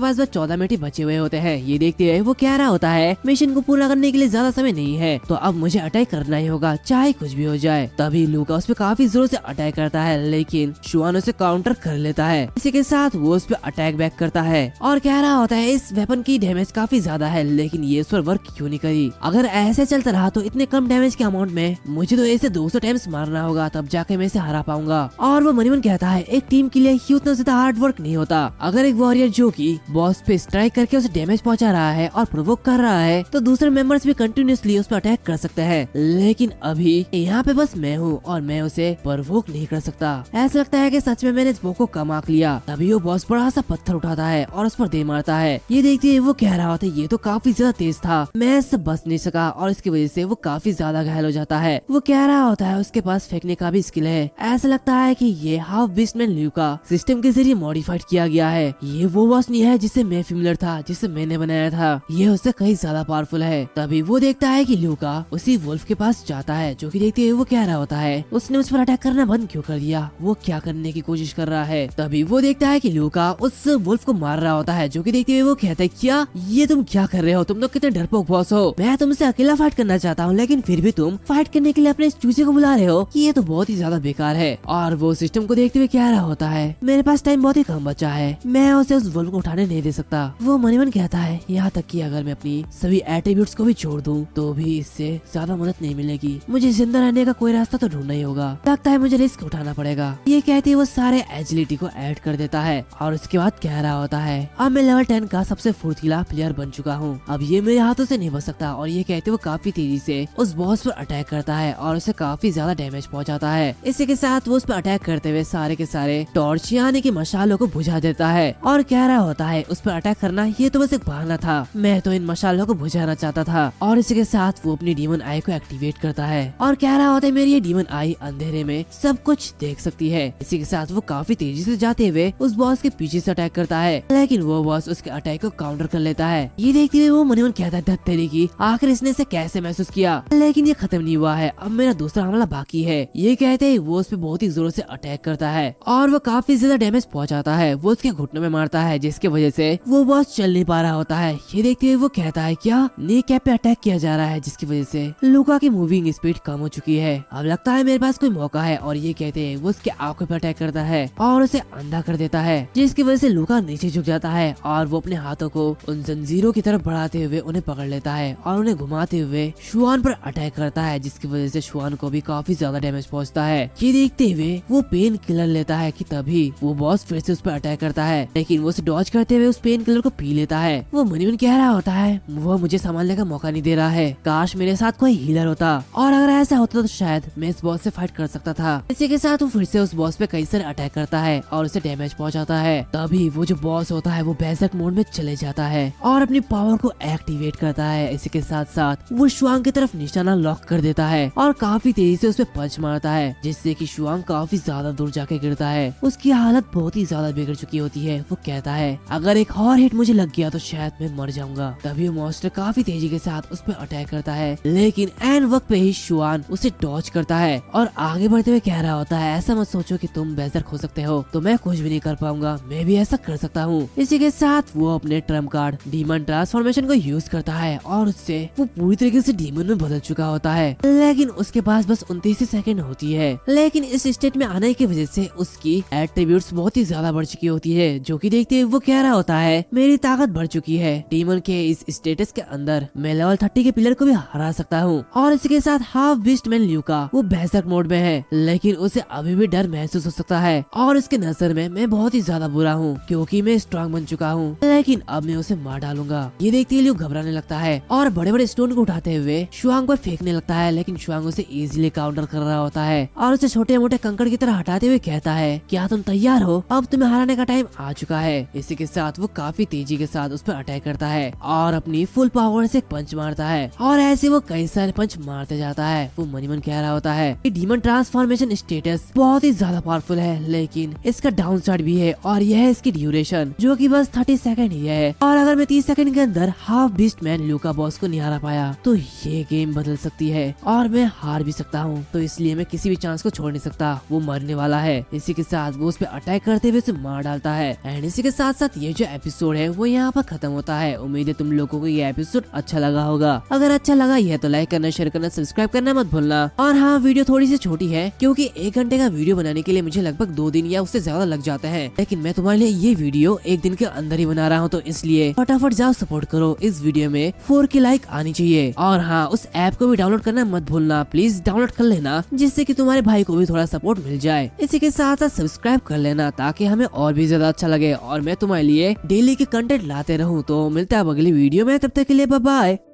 पास बस 14 मिनट ही बचे हुए होते हैं। ये देखते हुए वो कह रहा होता है मिशन को पूरा करने के लिए ज्यादा समय नहीं है, तो अब मुझे अटैक करना ही होगा चाहे कुछ भी हो जाए। तभी लूका उस पे काफी जोर से अटैक करता है, लेकिन शुआन उसे काउंटर कर लेता है। इसी के साथ वो उस पे अटैक बैक करता है और कह रहा होता है इस वेपन की डैमेज काफी ज्यादा है, लेकिन ये उस पर वर्क क्यों नहीं करी। अगर ऐसे चलता रहा तो इतने कम डैमेज के अमाउंट में मुझे तो ऐसे 200 टाइम्स मारना होगा, तब जाके मैं इसे हरा पाऊंगा। और वो मनीमन कहता है एक टीम के लिए ही उतना ज्यादा हार्ड वर्क नहीं होता, अगर एक वॉरियर जो कि बॉस पे स्ट्राइक करके उसे डैमेज पहुंचा रहा है और प्रोवोक कर रहा है, तो दूसरे मेंबर्स भी कंटिन्यूअसली उस पर अटैक कर सकते हैं, लेकिन अभी यहाँ पे बस मैं हूँ और मैं उसे प्रोवोक नहीं कर सकता। ऐसा लगता है कि सच में मैंने इस बॉस को कमा लिया। तभी वो बॉस बड़ा सा पत्थर उठाता है और उस पर दे मारता है। ये देखते ही वो कह रहा होता है ये तो काफी ज्यादा तेज था, मैं इससे बच नहीं सका, और इसकी वजह से वो काफी ज्यादा घायल हो जाता है। वो कह रहा होता है उसके पास फेंकने का भी स्किल है। ऐसा लगता है कि ये हाफ बीस्टमैन ल्यूका सिस्टम के जरिए मॉडिफाइड किया गया है। ये वो बॉस नहीं है जिससे मैं फेमिलियर था, जिसे मैंने बनाया था, ये उससे कहीं ज्यादा पावरफुल है। तभी वो देखता है कि ल्यूका उसी वुल्फ के पास जाता है, जो कि देखते हुए वो कह रहा होता है उसने उस पर अटैक करना बंद क्यों कर दिया, वो क्या करने की कोशिश कर रहा है। तभी वो देखता है कि ल्यूका उस वुल्फ को मार रहा होता है, जो कि देखते हुए वो कहता है क्या ये तुम क्या कर रहे हो, तुम तो कितने डरपोक बॉस हो, मैं तुमसे अकेला फाइट करना चाहता हूँ, लेकिन फिर भी तुम फाइट करने के लिए अपने इस चूजे को बुला रहे हो, ये तो बहुत ही ज्यादा बेकार है। और वो सिस्टम को देखते हुए कह रहा होता है मेरे पास टाइम बहुत ही कम बचा है, मैं उसे उस वुल्फ को उठाने नहीं दे सकता। वो मन ही मन कहता है यहाँ तक कि अगर मैं अपनी सभी एट्रीब्यूट्स को भी छोड़ दूं तो भी इससे ज्यादा मदद नहीं मिलेगी, मुझे जिंदा रहने का कोई रास्ता तो ढूंढना ही होगा, लगता है मुझे रिस्क उठाना पड़ेगा। ये कहते ही वो सारे एजिलिटी को ऐड कर देता है और उसके बाद कह रहा होता है अब मैं लेवल 10 का सबसे फुर्तीला प्लेयर बन चुका हूँ, अब ये मेरे हाथों से नहीं बच सकता। और ये कहते वो काफी तेजी से उस बॉस पर अटैक करता है और उसे काफी ज्यादा डैमेज पहुंचाता है। इसी के साथ वो उस पर अटैक करते हुए सारे के सारे टॉर्च यानी कि मशालों को बुझा देता है और कह रहा होता है उस पर अटैक करना ये तो बस एक बहाना था, मैं तो इन मशालों को बुझाना चाहता था। और इसी के साथ वो अपनी डीमन आई को एक्टिवेट करता है और कह रहा होता है मेरी ये डीमन आई अंधेरे में सब कुछ देख सकती है। इसी के साथ वो काफी तेजी से जाते हुए उस बॉस के पीछे से अटैक करता है, लेकिन वो बॉस उसके अटैक को काउंटर कर लेता है। ये देखते हुए वो मनीमन कहता है धत्तेरी की आखिर इसने इसे कैसे महसूस किया, लेकिन ये खत्म नहीं हुआ है, अब मेरा दूसरा हमला बाकी है। ये कहते ही वो उस पे बहुत ही जोर से अटैक करता है और वो काफी ज्यादा डैमेज पहुंचाता है, वो उसके घुटनों में मारता है, जिसकी वजह से वो बॉस चल नहीं पा रहा होता है। ये देखते हुए वो कहता है क्या नी कैप पे अटैक किया जा रहा है, जिसकी वजह से लूका की मूविंग स्पीड कम हो चुकी है, अब लगता है मेरे पास कोई मौका है। और ये कहते हैं वो उसके आंखों पे अटैक करता है और उसे अंधा कर देता है, जिसकी वजह से लूका नीचे झुक जाता है और वो अपने हाथों को उन जंजीरों की तरफ बढ़ाते हुए उन्हें पकड़ लेता है और उन्हें घुमाते हुए शुआन पर अटैक करता है, जिसकी वजह से शुआन को भी काफी ज्यादा डैमेज पहुंचता है। ये देखते हुए वो पेन किलर लेता है कि तभी वो बॉस फिर से उस पर अटैक करता है, लेकिन वो उसे डॉज करते हुए उस पेन किलर को पी लेता है। वो मनी मन कह रहा होता है वो मुझे संभालने का मौका नहीं दे रहा है, काश मेरे साथ कोई हीलर होता, और अगर ऐसा होता तो शायद मैं इस बॉस से फाइट कर सकता था। इसी के साथ वो फिर से उस बॉस पे कई सारे अटैक करता है और उसे डैमेज पहुंचाता है। तभी वो जो बॉस होता है वो बेसर्क मोड में चले जाता है और अपनी पावर को एक्टिवेट करता है। इसी के साथ साथ वो शुआंग की तरफ निशाना लॉक कर देता है और काफी तेजी से उस पे पंच मारता है, जिससे कि शुआंग काफी ज्यादा दूर जाके गिरता है। उसकी हालत बहुत ही ज्यादा बिगड़ चुकी होती है। वो कहता है अगर एक और हिट मुझे लग गया तो शायद मैं मर जाऊंगा। तभी वो मॉन्स्टर काफी तेजी के साथ उस पर अटैक करता है, लेकिन एन वक्त पे ही शुआन उसे डॉज करता है और आगे बढ़ते हुए कह रहा होता है ऐसा मत सोचो कि तुम बेजर खो सकते हो, तो मैं कुछ भी नहीं कर पाऊंगा, मैं भी ऐसा कर सकता हूँ। इसी के साथ वो अपने ट्रम्प कार्ड डीमन ट्रांसफॉर्मेशन को यूज करता है और उससे वो पूरी तरीके से डीमन में बदल चुका होता है, लेकिन उसके पास बस 29 सेकंड होती है। लेकिन इस स्टेट में आने की वजह से उसकी एट्रीब्यूट्स बहुत ही ज्यादा बढ़ चुकी होती है, जो कि देखते हुए वो कह रहा होता है मेरी ताकत बढ़ चुकी है, डीमन के इस स्टेटस के अंदर मैं लेवल 30 के पिलर को भी हरा सकता हूँ। और इसके साथ हाफ बीस्ट मैन ल्यूका वो बेसर्क मोड में है, लेकिन उसे अभी भी डर महसूस हो सकता है और उसके नजर में मैं बहुत ही ज्यादा बुरा हूँ क्योंकि मैं स्ट्रांग बन चुका हूँ, लेकिन अब मैं उसे मार डालूंगा। ये देखते ही ल्यू घबराने लगता है और बड़े बड़े स्टोन को उठाते हुए शुआंग पर फेंकने लगता है, लेकिन शुआंग उसे इजीली काउंटर कर रहा होता है और उसे छोटे मोटे कंकड़ की तरह हटाते हुए कहता है क्या तुम तैयार हो? अब तुम्हें हराने का टाइम आ चुका है। इसी के साथ वो काफी तेजी के साथ उस पर अटैक करता है और अपनी फुल पावर से पंच मारता है और ऐसे वो कई सारे पंच मारते जाता है। वो मन ही मन कह रहा होता है कि डीमन ट्रांसफॉर्मेशन स्टेटस बहुत ही ज्यादा पावरफुल है, लेकिन इसका डाउन साइड भी है और यह है इसकी ड्यूरेशन, जो कि बस 30 सेकंड ही है। और अगर मैं 30 सेकंड के अंदर half beast man Luca boss को नहीं हरा पाया तो ये गेम बदल सकती है और मैं हार भी सकता हूँ। तो इसलिए मैं किसी भी चांस को छोड़ नहीं सकता, वो मरने वाला है। इसी के साथ वो उस पर अटैक करते हुए उसे मार डालता है। एंड इसी के साथ साथ ये जो एपिसोड है वो यहाँ पर खत्म होता है। उम्मीद है तुम लोगों को ये एपिसोड अच्छा लगा होगा। अगर अच्छा लगा है तो लाइक करना, शेयर करना, सब्सक्राइब करना मत भूलना। और हाँ, वीडियो थोड़ी सी छोटी है क्योंकि 1 घंटे का वीडियो बनाने के लिए मुझे लगभग 2 दिन या उससे ज्यादा लग जाते हैं, लेकिन मैं तुम्हारे लिए ये वीडियो 1 दिन के अंदर ही बना रहा हूँ। तो इसलिए फटाफट जाओ सपोर्ट करो। इस वीडियो में 4 की लाइक आनी चाहिए। और हाँ, उस ऐप को भी डाउनलोड करना मत भूलना, प्लीज डाउनलोड कर लेना, जिससे कि तुम्हारे भाई को भी थोड़ा सपोर्ट मिल जाए। इसी के साथ साथ सब्सक्राइब कर लेना ताकि हमें और भी ज्यादा अच्छा लगे और मैं तुम्हारे लिए डेली के कंटेंट लाते रहूं। तो मिलता है अब अगली वीडियो में, तब तक के लिए बाय बाय।